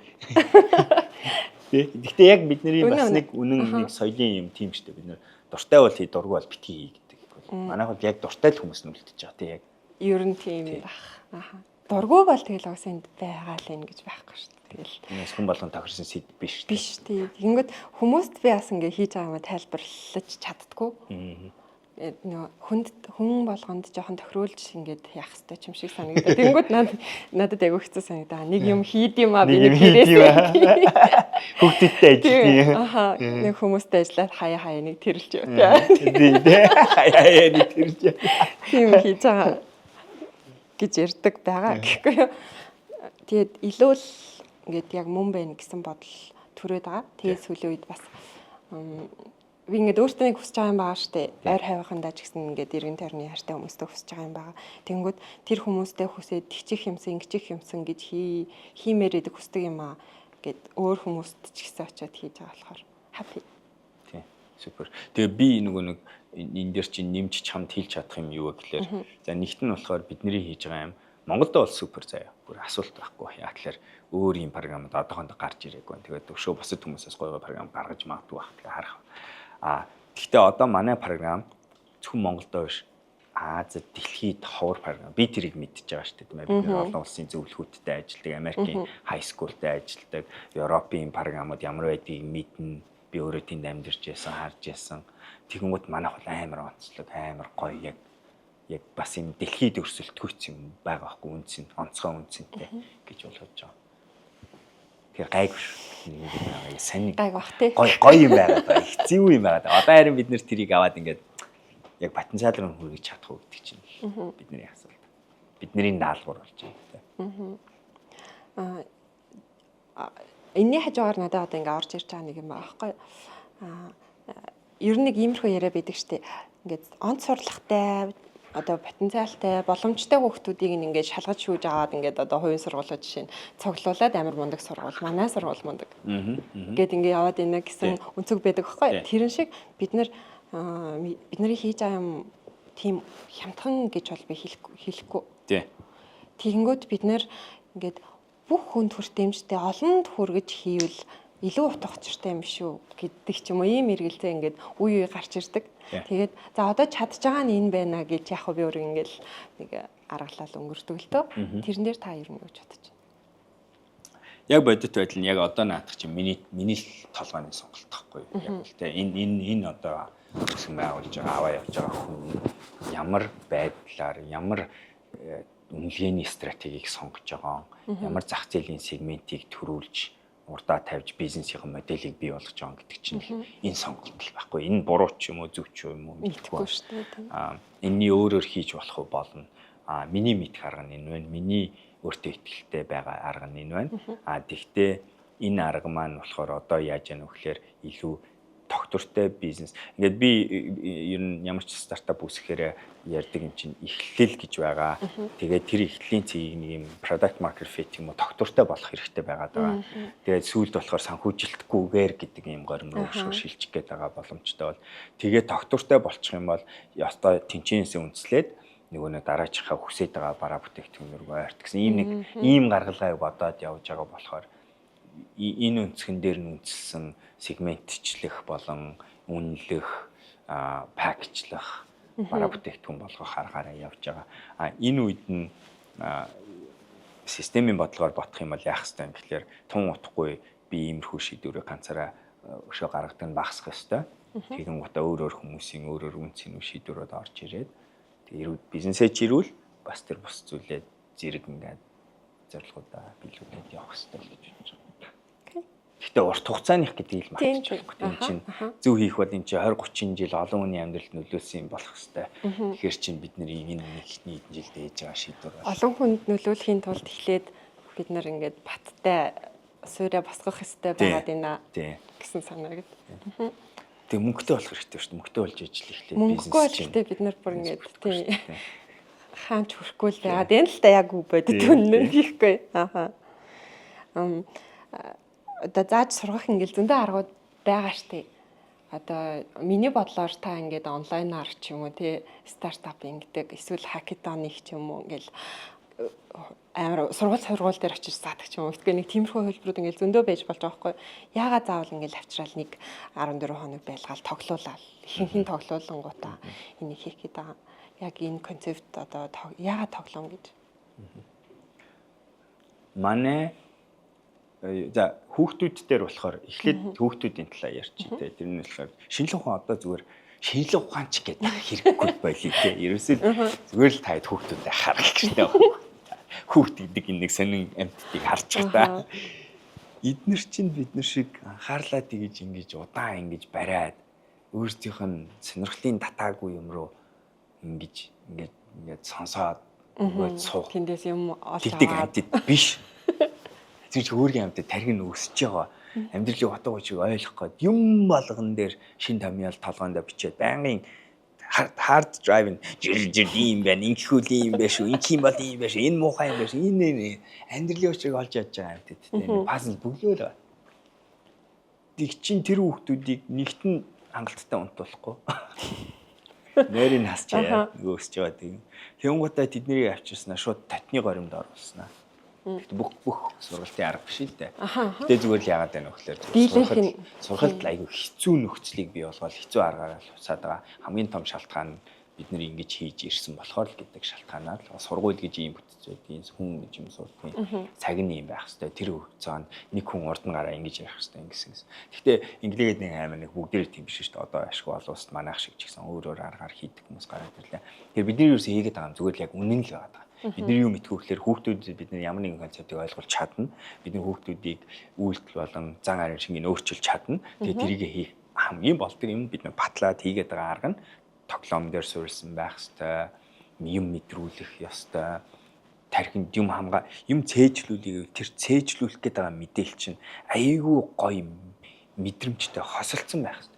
Гэхдээ яг бидний бас нэг үнэн нэг соёлын юм тийм шүү дээ. Бид нэр дуртай бол хий дургүй бол битгий гэдэг. Манайх бол яг дуртай л хүмүүс нь үлдчихэж байгаа тийм яг. Ер нь тийм байх. Дургүй бол тэгэл уус энд байгаа л юм гэж байхгүй шүү дээ. Тэгэл хүн болгон тохирсон сэд биш. Биш тийм. Тэгэнгүүт хүмүүст би бас ингээ хийж байгаа юм тайлбарлаж чаддгүй. хүн болгонд жоохон тохируулж ингээд яах хэрэгтэй юм шиг санагдаад. Тэнгүүд надад айгүй хэцүү санагдаа. Нэг юм хийд юм аа би нэг хэрэгээ. Хүүхдүүдтэй ажиллая. Аха. Нэг хүмүүстэй ажиллаад хаяа нэг тэрэлж яваа. Хаяа нэг тэрэлж. Тийм хийж байгаа гэж ярьдаг байгаа гэхгүй юу. Тэгээд илүү л ингээд яг мөн байна гэсэн бодол төрөөд байгаа. Тэгээд сүүлийн үед бас би ингээд өөртөө нэг хүсэж байгаа юм байгаа штэ. Ойр хавийнхандаа ч гэсэн ингээд иргэн тойрны хайртай хүмүүстэй хүсэж байгаа юм байгаа. Тэнгүүд тэр хүмүүстэй хүсээд тэгчих юмсан, ингэчих юмсан гэж хиймээр идэг хүсдэг юм аа гэд өөр хүмүүст ч гэсэн очиод хийж байгаа болохоор happy. Тийм. Супер. Тэгээ би нөгөө нэг энэ дээр чинь нэмж чамд хэлж чадах юм юу гэхээр за нэгт нь болохоор бидний хийж байгаа юм Монголд бол супер заяа. Бүр асуулт байхгүй. Яа тэгэхээр өөр юм програмд одоохондоо гарч ирээгүй. Тэгээд өшөө бусад хүмүүсээс гоё програм гаргаж магадгүй байх. Тэгээ харах. Гэхдээ одоо манай програм зөвхөн Монголдоо биш Азид дэлхийд ховор програм. Би тэрийг мэдчихэж байгаа шүү дээ. Бид олон улсын зөвлөхүүдтэй ажилладаг, Америкийн хай скултай ажилладаг, Европын програмууд ямар байдгийг мэднэ. Би өөрөө тэнд амьдарч байсан, харж байсан. Тэгэнгүүт манайх бол амар онцлог, амар гоё яг бас юм дэлхийд өрсөлдөхүйц юм байгаа байхгүй үнцэн, онцгой үнцэнтэй гэж болгож байгаа. Тэгэхээр гайгүй шүү. Нэг сайн гайг бах тий. Гоё юм байгаа даа. Их зэв юм байгаа даа. Одоо харин бид нэр тэрийг аваад ингээд яг потенциал руу хүргэж чадах уу гэдэг чинь бидний асуудал. Бидний даалгавар болж байгаа. Энэний хажуугаар надад одоо ингээд орж ирж байгаа нэг юм байгаа байхгүй. Ер нь нэг иймэрхүү яриа байдаг штеп. Ингээд онц сурлагатай одоо потенциалтай боломжтой хүүхдүүдийг ингээд шалгаж шүүж аваад ингээд одоо хувийн сургуулиуд жишээ нь цуглуулад амар мундаг сургууль, манай сургууль мундаг. Гэт ингээд яваад ийнэ гэсэн өнцөг байдаг байхгүй. Тэрэн шиг бидний хийж байгаа юм тийм хямдхан гэж бол би хэлэхгүй. Тий. Тэгэнгүүт бид нэр ингээд бүх хүнд хүртээмжтэй олонд хүргэж хийвэл илүү утга учиртай юм шүү гэдэг ч юм уу ийм эргэлзээ ингээд үе гарч ирдэг. Тэгээд за одоо чадж байгаа нь энэ байна гэж яг би өөр ингээл нэг аргалал өнгөрдөг л төө. Тэрэн дээр та ер нь юу гэж бодож байна? Яг бодит байдал нь яг одоо наадах чинь миний л толгойн сонголт тахгүй юу. Яг л те энэ одоо өсгөн байгуулж байгаа аваа явж байгаа хүн ямар байдлаар ямар үнэлгээний стратегийг сонгож байгаа, ямар зах зээлийн сегментийг төрүүлж урдаа тавьж бизнесийн моделийг бий болгож байгаа гэдэг чинь энэ сонголт л байхгүй. Энэ буруу ч юм уу зөв ч юм уу мэдгүй шүү дээ. Энэний өөрөөр хийж болох уу болно. Миний мэдх арга нь энэ байна. Миний өөртөө итгэлтэй байгаа арга нь энэ байна. Тэгвэл энэ арга маань болохоор одоо яаж яах вэ гэхээр илүү тогтвортой бизнес. Ингээд би ер нь ямар ч стартап үүсгэхээр ярьдаг юм чинь эхлэл гэж байгаа. Тэгээд тэр эхлэлийн цэгийг нэг юм product market fit юм уу тогтвортой болох хэрэгтэй байгаад байгаа. Тэгээд сүүлд болохоор санхүүжилтгүйгээр гэдэг юм горим руу шилжих гээд байгаа боломжтой бол тэгээд тогтвортой болчих юм бол ястай тэнцэнээсээ үндэслээд нөгөө нэг дараачихаа хүсэж байгаа бараа бүтээгдэхүүн рүү ойрт гэсэн ийм гаргалгаа бодоод явж байгаа болохоор энэ өнцгөн дээр нь үндэслэн сегментчлэх болон үнэлэх, пакэжлах, бараа бүтээгдэхүүн болгох аргаараа явж байгаа. Энэ үед нь системийн бодлогоор бодох юм бол яах ёстой юм гэхээр тун утгагүй би иймэрхүү шийдвэрээ ганцаараа өшөө гаргадаг нь багасгах ёстой. Тэгэн гутаа өөр хүмүүсийн өөр үнцийн шийдвэрүүд орж ирээд тэгээд бизнесээ чирүүл бас тэр бус зүйлээ зэрэг ингээд зорилгоудаа биелүүлээд явах ёстой л гэж бодож байна. Гэхдээ урт хугацааных гэдэг ил магтаж байна. Энэ чинь зөв хийх бол энэ чинь 20 30 жил олон хүний амьдралд нөлөөлсөн юм болох хэвээр. Тэгэхээр чинь бид нар энэ нэгний хэдэн жилд ээж байгаа шийдвэр байна. Олон хүнд нөлөөлөхийн тулд эхлээд бид нар ингээд баттай суурьа босгох хэвээр байгаад байна гэсэн санаа гэдэг. Тэгээ мөнгөтэй болох хэрэгтэй шүү дээ. Мөнгөтэй болж ижил эхлээд бизнес. Мөнгөгүй бол ихтэй бид нар бүр ингээд тийм хаанч хүрхгүй л байгаад энэ л та яг үг бодит үнэн хийхгүй. Одоо зааж сургах ингээл зөндөө аргууд байгаа штеп. Одоо миний бодлоор та ингээд онлайнаар ч юм уу тий стартап ингэдэг эсвэл хакатоны ч юм уу ингээл амар сургууль дээр очиж заадаг ч юм уу. Тэгэхээр нэг тиймэрхүү хөлбөрүүд ингээл зөндөө байж болж байгаа байхгүй. Яагаад заавал ингээл авчраал нэг 14 хоног байлгаал тоглоулаад ихэнх нь тоглоулангуудаа энийг хийх гээд байгаа. Яг энэ концепт одоо яагаад тоглоом гэж. Манай за хүүхдүүд дээр болохоор эхлээд хүүхдүүдийн талаа ярьчих тий. Тэр нь болохоор шинжлэх ухаан одоо зүгээр шинжлэх ухаанч гэдэг хэрэггүй болий те. Ерөөсөө зүгээр л таад хүүхдүүдэд харах хэрэгтэй. Хүүхд гэдэг энэ нэг сонин амьтдыг харчих та. Эднэр чинь бид нар шиг анхаарлаа тэгж ингэж удаан ингэж бариад өөрсдийнх нь сонирхлын татаагүй юм руу ингэж сонсоод өгөөд суух. Тэндээс юм олж тэгдэг амьтд биш. Зөв өөрийн амьтад тархи нь өсөж байгаа. Амьдралын утга учирыг ойлгох гээд юм болгон дээр шин томьёол толгоондоо бичээд байнгын hard drive жил ийм байна, инхүүл ийм байх шүү, инх юм бол ийм байх шүү, энэ муухай юм байх шүү, энэ амьдралын учирыг олж чадж байгаа амьтад тийм пазл бүглөөл. Тэг чин тэр хүүхдүүдийг нэгт нь хангалттай унтуулахгүй. Нэрийг хасчаа өсөж байгаа тийм. Тэнгуутаа тэднийг авчирснаа шууд татны горимд оруулснаа. Бүх сургалтын арга биш л дээ. Гэтэ зүгээр л яагаад байна вэ гэхээр сургалт айгүй хэцүү нөхцөлийг бий болгоод хэцүү аргаараа л усаад байгаа. Хамгийн том шалтгаан нь бид нар ингэж хийж ирсэн болохоор л гэдэг шалтгаанаар л сургууль гэж ийм бүтцүүдийн хүн гэж юм сурдгийн цаг нь юм байх хэвээр тэр хугацаанд нэг хүн урд нь гараа ингэж ярих хэвээр ингэсэн. Гэхдээ инглигээд нэг аймаг нэг бүгдээрээ тийм биш шүү дээ. Одоо ашгүй олуулсад манайх шиг ч гэсэн өөр аргаар хийдэг хүмүүс гараад ирлээ. Тэгэхээр бидний ерөөсөө хийгээд байгаа юм зүгээр л яг үнэн л байгаа. Бидний юу мэдгүй гэхээр хүүхдүүдэд бид нар ямар нэгэн концептыг ойлгуулж чадна. Бидний хүүхдүүдийг үйлдэл болон зан арын шингийг өөрчилж чадна. Тэгээд тэрийг хийх хамгийн болдог юм бид нар батлаад хийгээд байгаа арга нь тоглоом дээр суурилсан байх ёстой, юм мэдрүүлэх ёстой. Тархинд юм цээжлүүлэх, тэр цээжлүүлэх гэдэг байгаа мэдээлэл чинь айгүй гоё мэдрэмжтэй хосолцсон байх ёстой.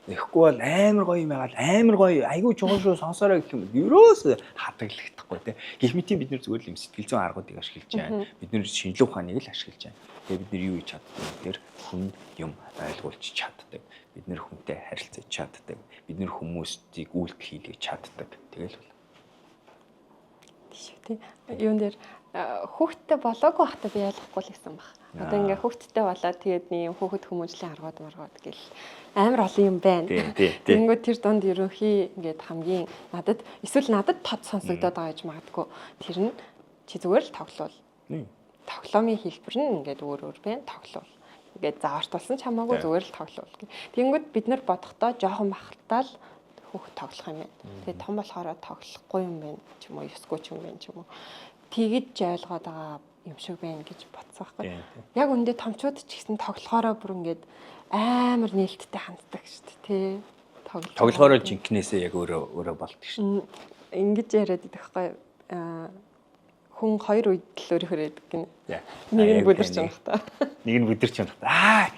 Тэгэхгүй бол амар гоё юм яагаад амар гоё айгүй чухал шүү сонсороо гэх юм. Ерөөсө хатаглахдаггүй те. Гэх мэт бид нар зүгээр л юм сэтгэл зүйн аргуудыг ашиглаж байна. Бид нар шинжлэх ухааныг л ашиглаж байна. Тэгээ бид нар юу хийж чаддаг вэ гэхээр хүнд юм ойлгуулж чаддаг. Бид нар хүнтэй харилцаж чаддаг. Бид нар хүмүүсийг үйлдэл хийлгэж чаддаг. Тэгэл бол. Тийш үү. Юун дээр хүүхдтэй болоогүй байхдаа би ялахгүй л гэсэн баг. Одоо ингээ хүүхдтэй болоод тэгээд нэг хүүхэд хүмүүжлийн аргууд маргууд гэл амар олон юм байна. Тэнгүүд тэр дунд ерөнхий ингээд хамгийн эсвэл надад тод сонсогдоод байгаа гэж магадгүй. Тэр нь чи зүгээр л тоглоул. Тоглоомын хэлбэр нь ингээд өөр байна. Тоглоул. Ингээд заавартулсан ч хамаагүй зүгээр л тоглоул. Тэнгүүд бид нар бодохдоо жоохон бахалтаа л хүүхэд тоглох юм байна. Тэгээд том болохоор тоглохгүй юм байна ч юм уу, ёсгүй ч юм байна ч юм уу. Тэгэж ойлгоод байгаа юм шиг байна гэж бодсон байхгүй. Яг үндэ томчууд ч гэсэн тоглохоороо бүр ингээд амар нээлттэй ханддаг шүү дээ, тий. Тоглохоороо жинкнээсээ яг өөрөө болдог шүү. Ингэж яриад идэх байхгүй. Хүн хоёр үед л өөрөөр ярьдаг гинэ. Нэг нь бүдэрч байгаа та. Нэг нь бүдэрч байгаа.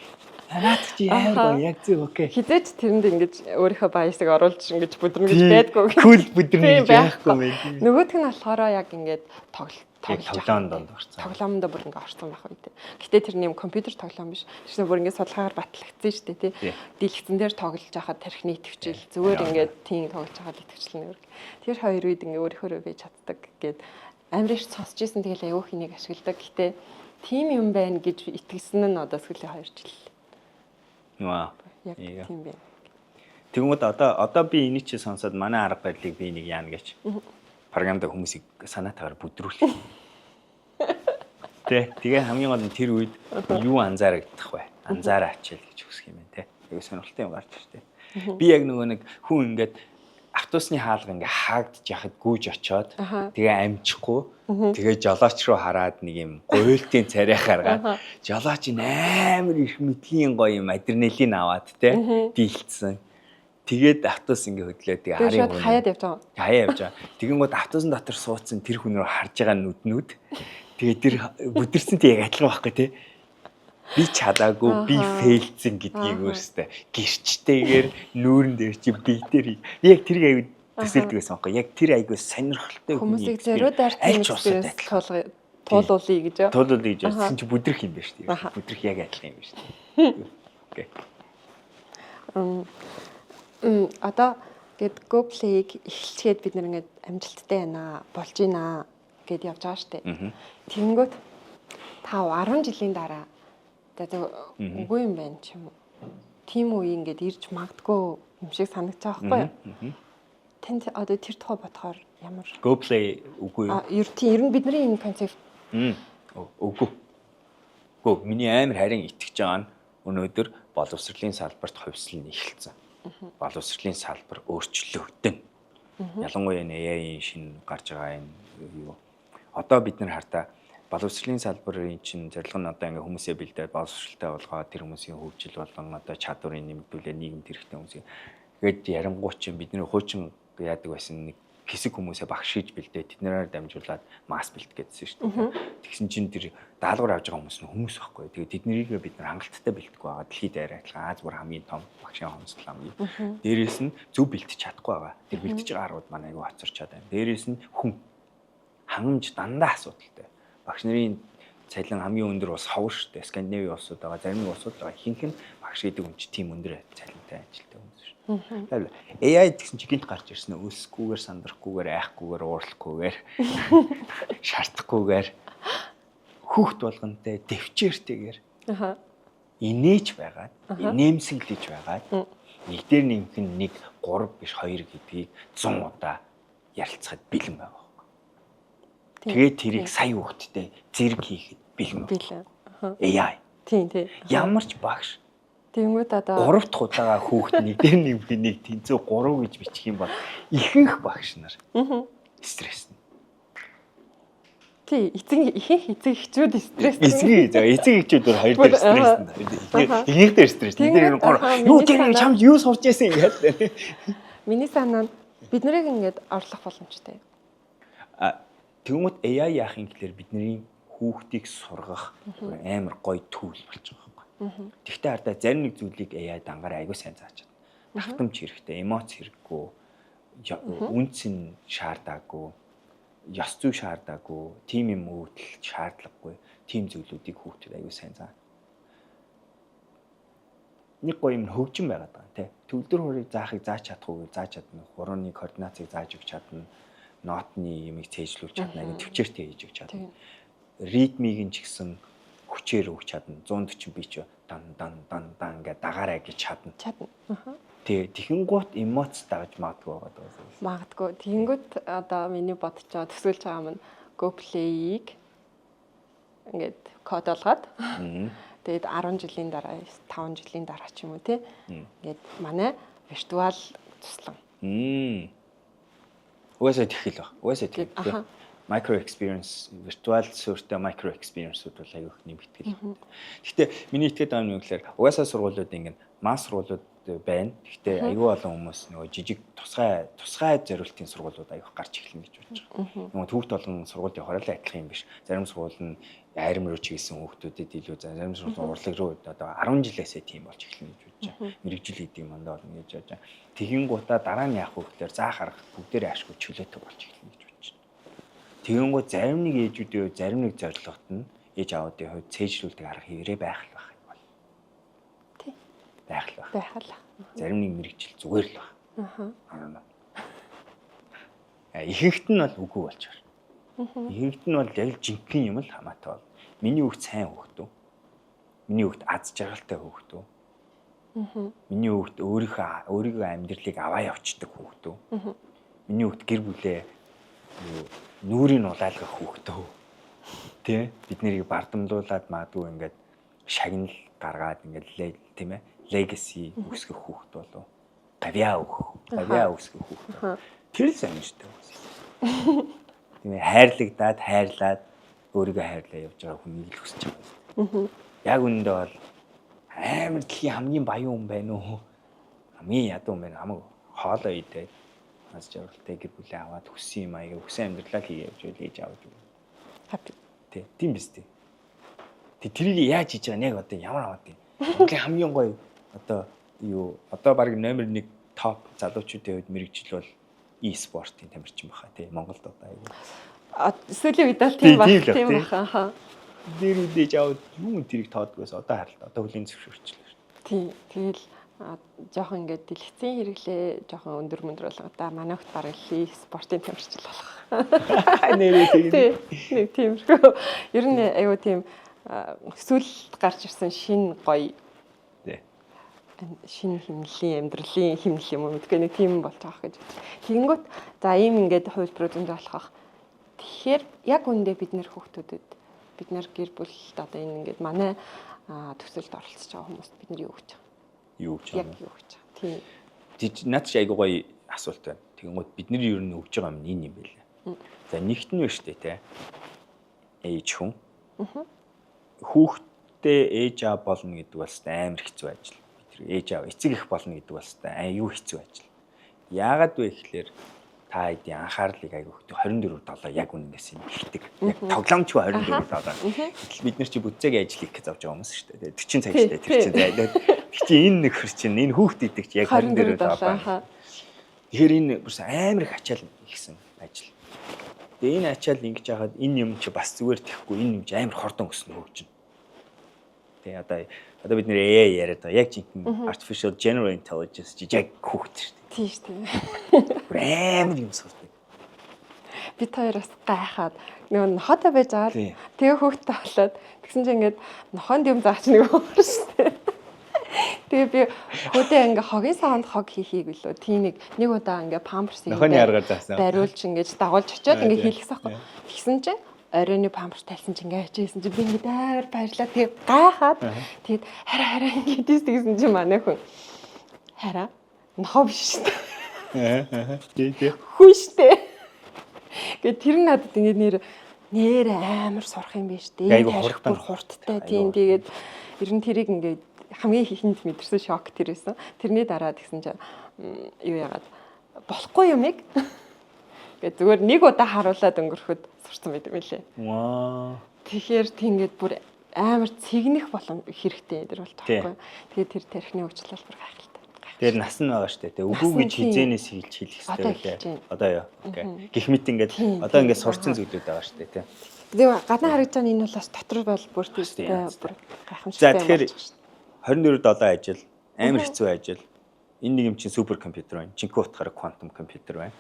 Наад чи яагаад яг зөв окей. Хизээч тэрэнд ингэж өөрийнхөө баясыг оруулж ингэж бүдэрнэ гэж байдгүй. Кул бүдэрнэ гэж яахгүй байх. Нөгөөх нь болохоор яг ингэж тоглоомд орсон. Тоглоомд бүр ингэ орсон байх үү. Гэтэ тэр нэм компьютер тоглоом биш. Тэр бүр ингэ судалгаагаар батлагдсан шүү дээ, тий. Дэлгэцэн дээр тоглож байхад тархины идэвхжил зүгээр ингэ тийм тоглож байхад идэвхжил нэр. Тэр хоёр үед ингэ өөрөөрөө байж чаддаг гэд амар их сонсч ийсэн тэгэл аягүй хэнийг ашигладаг. Гэтэ тийм юм байна гэж итгэсэн нь одоо сүүлийн 2 жил. Ваа. Яг тийм байна. Тэгмээд одоо би энийг чи сонсоод манай арга барилыг би нэг яана гэж програмда хүмүүсийг санаатаагаар бүдрүүлэх. Тэгээ хамгийн гол нь тэр үед юу анзаарагдах вэ? Анзаараач л гэж хүсэх юм байна те. Тэгээ сонирхолтой юм гарч штэ. Би яг нөгөө нэг хүн ингээд автобусны хаалга ингээ хаагдж яхад гүйж очоод тэгээ амжихгүй тэгээ жолооч руу хараад нэг юм гойлтын царай гаргаад жолооч амар их мэдлийн гоё юм адреналин аваад те дийлцсэн. Тэгээд автобус ингээ хөдлөө тэгээ харин хүн хаяад явж байгаа. Хаяа явж байгаа. Тэгэнгүүт автобусын дотор суудсан тэр хүн рүү харж байгаа нүднүүд тэгээ тэр бүдэрсэнтэй яг адилхан байхгүй те. Би чадаагүй би фейлцэн гэдгийг өөртөө гэрчтэйгээр нүүрэн дээр чи битэр яг тэр аяг төсөлдөг байсан байхгүй яг тэр аяг сонирхолтой хүмүүсийг зориуд арт туулуулъя гэж юу туулуулъя гэж байсан чи бүдрэх юм байна шүү дээ бүдрэх яг адилхан юм байна шүү дээ окей одоо гээд GoPlay-г эхлчихэд бид нэг ингээд амжилттай байна болж байна гэд явж байгаа шүү дээ тэгэнгүүт 5-10 жилийн дараа үгүй юм байна ч юм уу. Тим үе ингээд ирж магадгүй юм шиг санагдаж байгаа байхгүй юу? Тэнд одоо тэр тухай бодохоор ямар GoPlay үгүй юу? Ер нь бидний энэ концепт үгүй. Миний амар харин итгэж байгаа нь өнөөдөр боловсролын салбарт хувьсэл нь эхэлсэн. боловсролын салбар өөрчлөгдөн. Ялангуяа энэ AI-ийн шинэ гарч байгаа энэ юу. Одоо бид нар хартаа боловсролын салбарын чинь зорилго нь одоо ингээ хүмүүсээ бэлдээд боловсролтой болгоод тэр хүмүүсийн хөгжил болон одоо чадварыг нэмэгдүүлээ нийгэмд хэрэгтэй хүмүүсийг. Тэгээд ярангуй чинь бидний хуучин яадаг байсан нэг хэсэг хүмүүсээ багш хийж бэлдээд тэднэрээр дамжуулаад масс бэлтгэжсэн шүү дээ. Тэгсэн чинь тэр даалгавар авж байгаа хүмүүс байхгүй. Тэгээд тэднийг бид нар хангалттай бэлтгэхгүй байгаа. Дэлхийд даяар Аз бүр хамгийн том багшийн онцлог хамгийн. Дээрээс нь зөв бэлтэж чадахгүй байгаа. Тэр бэлтэж байгаа арууд маань айгүй хоцорчод байна. Дээрээс нь хүн хангамж дандаа асуудалтай. Багш нарын цалин хамгийн өндөр бас ховор шүү дээ. Скандинавийн улсууд байгаа. Зарим нэг улсууд байгаа. Ихэнх нь багш гэдэг хүн чинь тийм өндөр цалинтай ажилтай хүмүүс шүү. AI гэсэн чи гинт гарч ирсэн нь өсөхгүйгээр, сандрахгүйгээр, айхгүйгээр, уурлахгүйгээр, шаардахгүйгээр хүүхд болгонтэй дэвчээртэйгээр инээж байгаад, инээмсэглэж байгаад нэг дээр нэмэх нь 1 3 биш 2 гэдгийг 100 удаа ярилцахад бэлэн байгаа. Тэгээд тэрийг сая хүүхдтэй зэрэг хийхэд бэлэн байна. AI. Тийм. Ямар ч багш Тэнгүүд одоо 3 дахь удаага хүүхэд нэг дээр нэмэх нэг тэнцүү 3 гэж бичих юм бол ихэнх багш нар стресстэй. Тий, ихэнх эцэг эхчүүд Эцэг стресстэй. эхчүүд өөр хоёр дээр стресстэй. Энийг дээр стресстэй. Энийг юу тийм чамд юу сурч яасан ингээд. Миний санаа нь бид нарыг ингээд орлох боломжтой. Тэгмэд AI яахын гэхээр бидний хүүхдийг сургах амар гоё түүл болж байгаа. Тэгтээ хардаа зарим нэг зүйлийг AI дангаар айгүй сайн зааж чадна. Давтамж хэрэгтэй, эмоц хэрэггүй, үнц нь шаардаагүй, ёс зүй шаардаагүй, тим юм өвдөл шаардлагагүй, тим зүйлүүдийг хүүхдэд айгүй сайн заана. Нэг гоё юм хөгжин байгаад байгаа тийм. Төвлөр хурыг заахыг зааж чадахгүй зааж чадна. Хурууны координацийг зааж өгч чадна. Нотны юмыг цээжлүүлж чадна. Айгүй төвчээртэй хийж өгч чадна. Ритмийг нь ч гэсэн хүчээр өгч чадна. 140 би ч дан ингээд дагаарай гэж чадна. Тэгээ тэгэнгუთ эмоц дагаж магадгүй байгаа. Магадгүй. Тэгэнгүүт одоо миний бодож байгаа төсөөлж байгаа юм Go Play-ийг ингээд код олгоод тэгээд 10 жилийн дараа 5 жилийн дараа ч юм уу тий. Ингээд манай виртуал туслан. Угаасаа тэгхэл баг. Угаасаа тэгхэл. Micro experience, virtual суурьтай micro experience-үүд бол аягүй их нэмэгдэл. Гэхдээ миний итгэдэг байгаа нь юу гэхээр угаасаа сургуулиуд ингээд масс сургуулиуд байна. Гэхдээ аягүй олон хүмүүс нөгөө жижиг тусгай зориултын сургуулиуд аягүй гарч эхэлнэ гэж бодож байгаа. Нөгөө төвхт болгон сургуулийн хороолоо адилхан юм биш. Зарим сургууль нь айрам руу чиглэсэн хүүхдүүдэд илүү зарим сургууль урлаг руу одоо 10 жилээсээ тийм болж эхэлнэ гэж бодож байгаа. Мэргэжил хийдэг юм даа болно гэж бодож байгаа. Тэгэнгүүтээ дараа нь яах вэ гэхээр заах арга бүгдээрээ ашгүй чөлөөтэй болж эхэлнэ гэж. Тэгэнгүүт зарим нэг ээжүүдийн зарим нэг зорилгот нь ээж аавуудын хувьд цээжлүүлдэг арга хэвээрээ байх л байх юм бол. Тий. Байх л. Зарим нэг мэрэгжил зүгээр л байх. Ихэнхт нь бол үгүй болж байна. Ихэнхт нь бол яг жинхэнэ юм л хамаатай бол. Миний хүүхд сайн хүүхд үү? Миний хүүхд аз жаргалтай хүүхд үү? Миний хүүхд өөрийнхөө амьдралыг аваа явцдаг хүүхд үү? Миний хүүхд гэр бүлээ нүрийн улаалгах хүүхдөө тий бид нэрийг бардамлуулаад магадгүй ингээд шагнал гаргаад ингээд тийм ээ legacy үүсгэх хүүхд болов гавьяа үүсгэх хүүхд тэр л сайн шүү дээ тийм ээ хайрлаад өөрийгөө хайрлаа явж байгаа хүнийг л хүсэж байгаа яг үүндээ бол амар дэлхийн хамгийн баян хүн байна уу хамгийн ядуу хүн байна хамаг хоолоо идээд аз жаргалтай гэр бүлээ аваад хүссэн юм аяга хүссэн амьдралаа хийе явж байл ээж аваад юу. Happy. Тийм биз дээ. Тэрийг яаж хийж байгаа нь яг одоо ямар аваад юм. Монголын хамгийн гоё одоо юу одоо баг номер 1 топ залуучуудын хувьд мэрэгжил бол e-спортын тамирчин баха тий Монголд одоо аяга. Сүүлийн үед л тийм баха. Дээр үдээж аваад юм тэрийг тоодгоос одоо харалт одоо хөлийн зөвшөөрчлөө. Тий тэгэл жоохон ингээд дэлгэцийн хэрэглээ жоохон өндөр болгоо. Манай хот бараг спортын тамирчил болох. Нэрээ нэг тиймэрхүү. Ер нь аюу тийм сүүл гарч ирсэн шинэ гоё шинэ хэмнэлийн амьдралын хэмнэл юм уу мэдгүй нэг тийм болж байгаа гэж. Тэгэнгүүт за ийм ингээд хувилбарууд зөндөө болохох. Тэгэхээр яг үндэ бид нэр хүүхдүүдэд бид нар гэр бүлд одоо энэ ингээд манай төсөлд оролцож байгаа хүмүүст бид нар юу гэж юу гэж тийм Наад чи айгуу гоё асуулт байна. Тэгэнгүүт бид нар ер нь өгж байгаа юм энэ юм байлаа. За нэгт нь байна шүү дээ те. Ээж хүн. Хүүхдээ ээж аав болно гэдэг бол амар хэцүү ажил. Тэр ээж аав эцэг их болно гэдэг бол аюу хэцүү ажил. Яагаад вэ гэхлээр та эдийн анхаарлыг айгуу хөтө 24/7 яг үнэндээс юм ихдэг. Яг тоглоомчгүй 24/7. Бид нар чи бүтцээгийн ажил хийх гэж завж байгаа хүмүүс шүү дээ. 40 цаг шүү дээ. Тэр чинь зайлаад чи энэ нэг хөр чинь энэ хүүхд идэг чи яг 24/7. Тэгэхээр энэ бүр амар их ачаал ихсэн ажил. Тэгээ энэ ачаал ингэж яхад энэ юм чи бас зүгээр тэхгүй энэ юм чи амар хордон өснө хөгжин. Тэгээ одоо бид нэр AI яриад байгаа. Яг жинхэнэ artificial general intelligence чи яг хүүхд шүү дээ. Тийм шүү дээ. Амар юм сурдаг. Бид хоёр бас гайхаад нөгөө нохотой байж аваад тэгээ хүүхдтэй болоод тэгсэн чинь ингээд нохоонд юм заач нэг өөр шүү дээ. Тэгээ би хөөдөө ингээ хогийн саванд хог хийхийг билүү. Тийм нэг удаа ингээ памперсыг бариулж ингээ дагуулж очиод ингээ хийлгэсэн байхгүй. Тэгсэн чинь оройны памперс тайлсан чинь ингээ хичээсэн чинь би ингээ дайгаар баярлаа. Тэгээ гайхаад тэгээд хараа ингээ дийсэн чинь манай хүн хараа нохоо биш шүү дээ. Хүн шүү дээ. Гэ тэр надад ингээ нэр амар сурах юм биш дээ. Бүр хурдтай тийм тэгээд ер нь тэрийг ингээ хамгийн ихэнд мэдэрсэн шок тэр байсан. Тэрний дараа тэгсэн чинь юу яагаад болохгүй юмыг гэ зүгээр нэг удаа харуулад өнгөрөхөд сурсан байт юм лээ. Ваа. Тэгэхээр тийгээд бүр амар цэгнэх болон хэрэгтэй тэр бол тоххой. Тэгээд тэр тархины өвчлөл бүр гайхалтай. Тэр нас нь байгаа шүү дээ. Үгүй гэж хизээнээс хэлж хэлэх хэрэгтэй байлаа. Одоо яа. Окей. Гэх мэт ингээд одоо ингээд сурцсан зүйлүүд байгаа шүү дээ, тий. Тэгээ гадаа харагдж байгаа энэ бол бас дотор бол бүр тиймтэй бүр гайхамшигтай. За тэгэхээр 24/7 ажил, амар хэцүү ажил. Энэ нэг юм чинь супер компьютер байна. Жинхэнэ утгаараа квантум компьютер байна.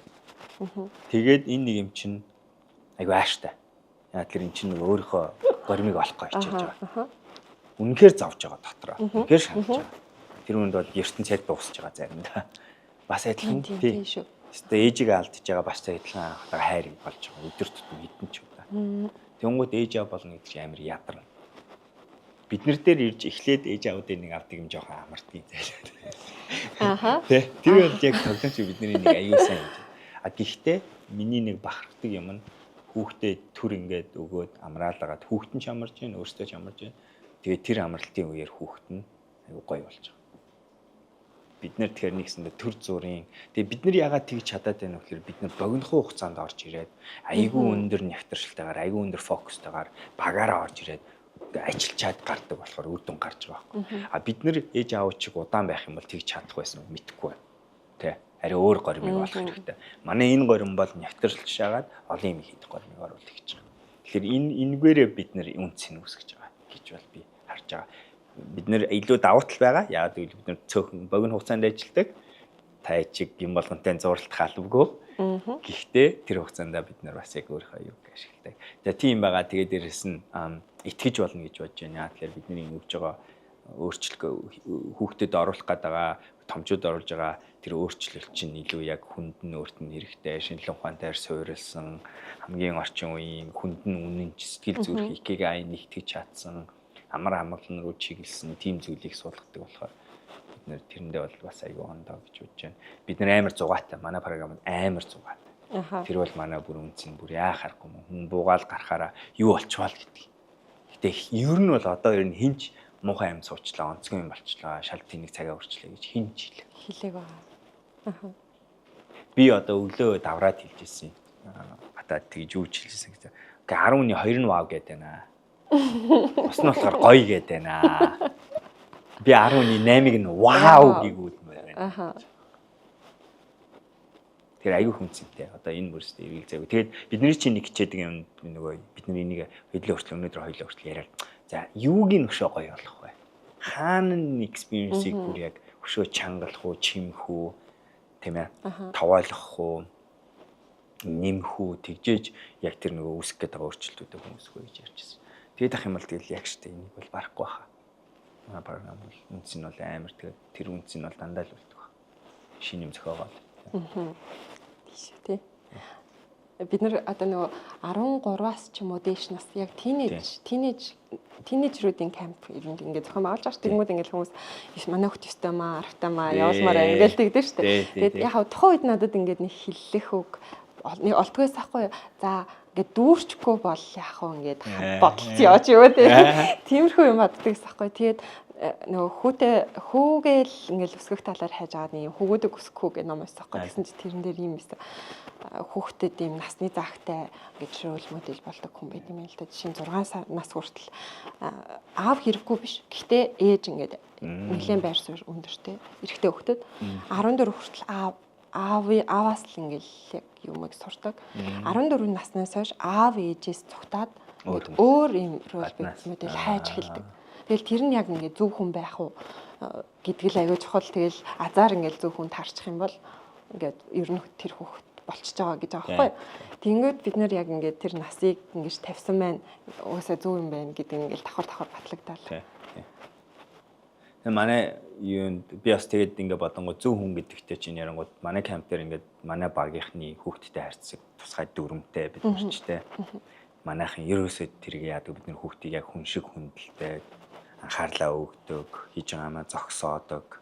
Тэгээд энэ нэг юм чинь айгүй ааштай. Яа тэр эн чинь өөрийнхөө горимыг олохгүй очиж байгаа. Үнэхээр зовж байгаа дотроо. Үнэхээр шаналж байгаа. Тэр хүнд бол ертөнц цайд дуусж байгаа заримдаа. Бас адилхан тийм шүү. Өөртөө ээжигээ алдчихж байгаа бас адилхан анхтаа хайр болж байгаа. Өдөр тутмын хитэн ч удаа. Тэнгүүд ээж аав болно гэдэг чинь амар ядарна. Бид нар дээр ирж эхлээд ээж аавуудын нэг авдаг юм жоохон амардгийг зайлаад. Аха. Тэр бол яг тоглоомч бидний нэг аюул сайн юм. А гэхдээ миний нэг бахархдаг юм нь хүүхдээ түр ингээд өгөөд амраалгаад хүүхэд нь ч амарч байна, өөртөө ч амарч байна. Тэгээд тэр амралтын үеэр хүүхэд нь аюу гоё болж байгаа. Бид нэр тэгэхээр нэгсэндээ төр зургийн. Тэгээ бид нар яагаад тэгж чадаад байна вэ гэхээр бид нар богинохоо хугацаанд орж ирээд аюу өндөр нягтршилтайгаар, аюу өндөр фокустайгаар багаараа орж ирээд ажиллачаад гардаг болохоор үр дүн гарч байгаа байхгүй. А бид нэр ээж аав чиг удаан байх юм бол тэгж чадах байсан мэдэхгүй байна. Тэ. Арай өөр горимыг олох хэрэгтэй. Манай энэ горим бол нягтршилж шагаад олон юм хийх горимыг оруулах гэж байгаа. Тэгэхээр энэгээрээ бид нэр үнцэн үүсгэж байгаа гэж бол би харж байгаа. Бид нэр илүү давуу тал байгаа. Яагаад гэвэл бид нэр цөөхөн богино хугацаанд ажилладаг. Та чиг юм болгонтой зурлалт халбгүй. Гэхдээ тэр хугацаанд бид нар бас яг өөрийнхөө юг ашигладаг. За тийм байгаа. Тэгээд дээрэс нь итгэж болно гэж бодож байна. Тэгэхээр бидний өгж байгаа өөрчлөлт хүүхдэд оруулах гэдэг томчууд оруулж байгаа тэр өөрчлөлт чинь илүү яг хүнд нь өөрт нь хэрэгтэй, шинжилгээ ухаантайар суурилсан, хамгийн орчин үеийн хүнд нь үнэнч сэтгэл зүрх икигай нэгтгэж чадсан, амар амгалан руу чиглэсэн тийм зүйлийг суулгадаг болохоор бид нэр тэрэндээ бол бас аягүй ондоо гэж бодож байна. Бид нэр амар зугаатай. Манай програмд амар зугаатай. Тэр бол манай бүр үнцэн бүр яахааргүй хүн буугаал гарахаараа юу болчихвол гэдэг. Гэтэ ер нь бол одоо ер нь хинч муухай юм суучлаа, онцгой юм болчлаа, шал тэнэг цагаа өрчлөө гэж хинч хэлээг байгаа. Би одоо өглөө давраад хэлжсэн. Гадаад тэгж юу ч хэлжсэн гэж. Гэ 10-ны 2 нь вау гэдэг байна. Бос нь болохоор гоё гэдэг байна. Би 10-ны 8-ыг нь вау гээгүүл байна. Тэр аюу хүнцэнтэй. Одоо энэ мөрстэй эргэл зайг. Тэгээд бидний чинь нэг хичээдэг юм нөгөө бидний энийг хөдлөө өрчлөө өнөөдөр хоёлоо өрчлөө яриад. За юуг нь өшөө гоё болох вэ? Хаана нь experience-ийг бүр яг өшөө чангалах уу, чимэх үү, тийм ээ? Таваалгах уу, нэмэх үү, тэгжээж яг тэр нөгөө үүсгэх гэдэг өөрчлөлтүүдийг хүмүүсгүй гэж ярьжсэн. Тэгээд ах юм бол тэгэл яг штэ энийг бол барахгүй хаа. Манай програм бол үнц нь бол амар тэгээд тэр үнц нь бол дандаа л болдог. Шинэ юм зохиогоод. Тийш тий. бид нар одоо нөгөө 13-аас ч юм уу дээш нас яг тинейжруудын камп ер нь ингээд зохион байгуулж байгаа ш. Тэгмүүд ингээд хүмүүс манай хот өстэй маа, аргатай маа, явуулмаар ингээд тэгдэж штэ. Тэгээд яг тухайн үед надад ингээд нэг хиллэх үг нэг олдгоос ахгүй. За ингээд дүүрчгүй бол яг хөө ингээд бодолц яваач юу те. Тиймэрхүү юм боддог гэсэн хгүй. Тэгээд нөгөө хүүгээл ингээд өсгөх талаар хайж аваад нэг хөвгөдөг өсгөх гэх ном байсан хгүй. Тэгсэн чи тэрэн дээр юм байсан. Хүүхдэд ийм насны заагтай гэж рол модель болдог хүн байт юм л да. Жишээ нь 6 нас хүртэл аав хэрэггүй биш. Гэхдээ ээж ингээд нэлээд байр суурь өндөртэй. Эрэгтэй хүүхдэд 14 хүртэл ааваас л ингээд яг юмыг сурдаг. 14 наснаас хойш аав ээжээс цугтаад өөр ийм рол модель хайж эхэлдэг. Тэгэл тэр нь яг ингээд зөв хүн байх уу гэдгийг л аягүй чухал. Тэгэл азар ингээд зөв хүн таарчих юм бол ингээд ер нь тэр хүүхэд болчихж байгаа гэж байгаа байхгүй. Тэнгүүд бид нар яг ингээд тэр насыг ингэж тавьсан байна. Угаасаа зөв юм байна гэдэг ингээд давхар батлагдал. Манай юунд би бас тэгээд ингээд бодонгоо зөв хүн гэдэгтэй чинь ярангууд манай камп дээр ингээд манай багийнхны хүүхдтэй харьцаг тусгай дүрмтэй бид нар ч те. Манайхан ерөөсөө тэрийг яадаг бид нар хүүхдийг яг хүн шиг хүндэлдэг, анхаарлаа өгдөг, хийж байгаамаа зогсоодог.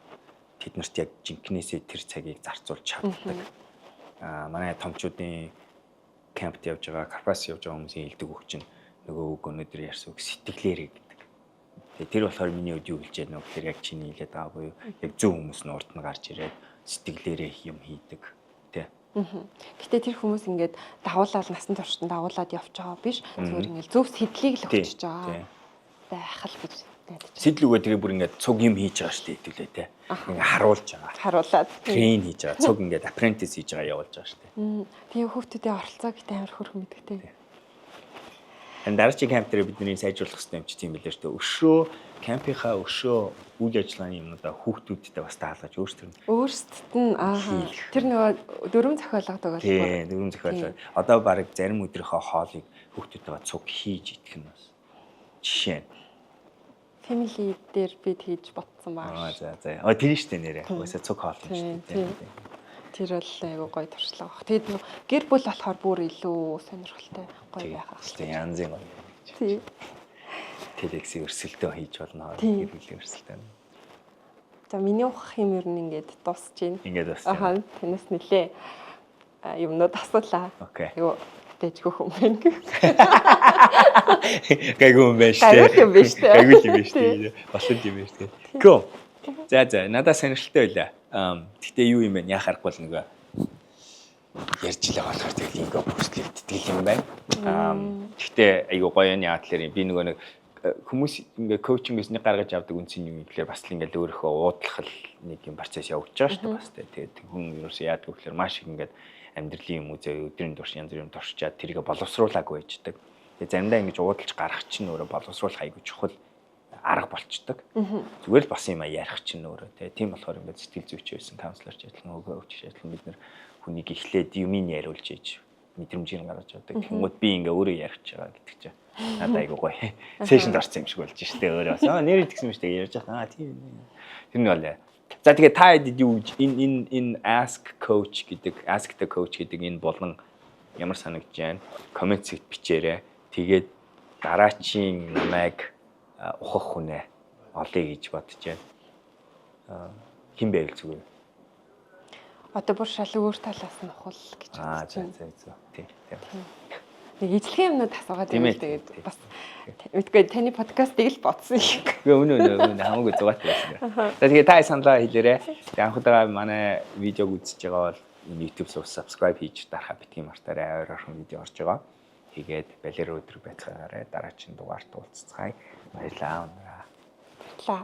Тэднэрт яг жинкнээсээ тэр цагийг зарцуулж чаддаг. Манай томчуудын кампт явж байгаа, карпас явж байгаа хүмүүсийн хэлдэг үг чинь нөгөө үг өнөөдөр ярьсан үг сэтгэлээрээ гэдэг. Тэгээ тэр болохоор миний үед юу хэлж яана вэ? Тэр яг чиний хэлээд байгаа буюу яг зөв хүмүүс нь урд нь гарч ирээд сэтгэлээрээ юм хийдэг. Тэ. Гэтэ тэр хүмүүс ингээд дагуулаад насан туршид дагуулад явж байгаа биш. Зүгээр ингээд зөв сэтлийг л өгч байгаа. Байх л гэж найдаж. Сэтэл үгээ тэгээ бүр ингээд цуг юм хийж байгаа шүү дээ хэвлээ тэ. Ингээд харуулж байгаа. Харуулад трейн хийж байгаа. Цуг ингээд apprentice хийж байгаа явуулж байгаа шүү дээ. Тэгээ хүүхдүүдийн оролцоо гэдэг амар хөрхөн мэдгэтэй. Дараагийн камп дээр бидний сайжруулах хэрэгтэй юм чи тийм билээ шүү дээ. Өшөө кампийнхаа өшөө үйл ажиллагааны юмнуудаа хүүхдүүдтэй бас даалгаж өөрсдөд нь тэр нөгөө дөрөв зохиолгодог бол тийм дөрөв зохиолгоо. Одоо баг зарим өдрийнхөө хоолыг хүүхдүүдтэйгээ цуг хийж идэх нь бас жишээ. Family дээр бид хийж ботсон баа. За. Тэр нь шүү дээ нэрээ. Угаасаа цуг хоол юм шүү дээ. Тэр бол айгүй гоё туршлага баг. Тэгэд гэр бүл болохоор бүр илүү сонирхолтой гоё байх ах. Тийм янзын гоё. Тийм. Телексийн өрсөлдөө хийж болно. Гэр бүлийн өрсөлдөө. За миний ухах юм ер нь ингээд дуусж байна. Ингээд дуусж. Танаас нэлээ юмнууд асуулаа. Окей. Айгүй дэжгүй хүн байна гэх. Гайгүй юм байна шүү дээ. Гайгүй юм байна шүү дээ. Болсон юм байна шүү дээ. Cool. За надад сонирхолтой байлаа. Гэхдээ юу юм бэ? Яа харахгүй л нөгөө ярьж илээ болохоор тэгэл ингээ бүслэг тэтгэл юм байна. Гэхдээ айгүй гоё нь яа тэлэр би нөгөө нэг хүмүүс ингээ коучингээс нэг гаргаж авдаг үнцэн юм гэхэлэр бас л ингээ өөрийнхөө уудлах нэг юм процесс явуулж байгаа шүү дээ бас тэгээд хүн ерөөсөө яадаг гэхэлэр маш их ингээ амьдралын юм үзээ өдрийн турш янз бүрийн туршичаад тэрийг боловсруулаагүй байждаг. Тэгээд заримдаа ингэж уудалж гарах чинь өөрөө боловсруулах айгүй чухал арга болчдөг. Зүгээр л бас юм ярих чинь өөрөө тийм болохоор ингээд сэтгэл зүйч байсан каунслерч ажиллана өгөөч ажиллана бид нар хүнийг эхлээд юмыг яриулж ийж мэдрэмжийг гаргаж авдаг. Тэнгүүд би ингээ өөрөө ярих байгаа гэдэг чинь надад айгуу гоё. Сешнд орсон юм шиг болж штэ өөрөө. Нэр идсэн юм штэ ярьж байгаа. Тийм. Тэр нь бол. За тэгээ та хэд юу энэ ask coach гэдэг ask the coach гэдэг энэ болон ямар санагдж байна? Коммент сект бичээрэй. Тэгээд дараачийн намайг ухах хүнээ олъё гэж бодож байна. Хэн байвал зүгээр. Одоо бүр шал өөр талаас нь ухал гэж бодож байна. За. Тийм. Нэг ижлэхэн юмнууд асуугаад байна. Тэгээд бас мэдгүй таны подкастыг л бодсон юм. Үнэ хамаагүй зугаатай байсан. За тэгээ та саналаа хэлээрэй. Анхудаа манай видеог үзэж байгаа бол YouTube subscribe хийж дарахаа битгий мартаарай. Ойрхон видео орж байгаа. Тэгээд балер өдөр байцгаарай. Дараагийн дугаарт уулзцгаая. Баярлалаа. Баярлалаа.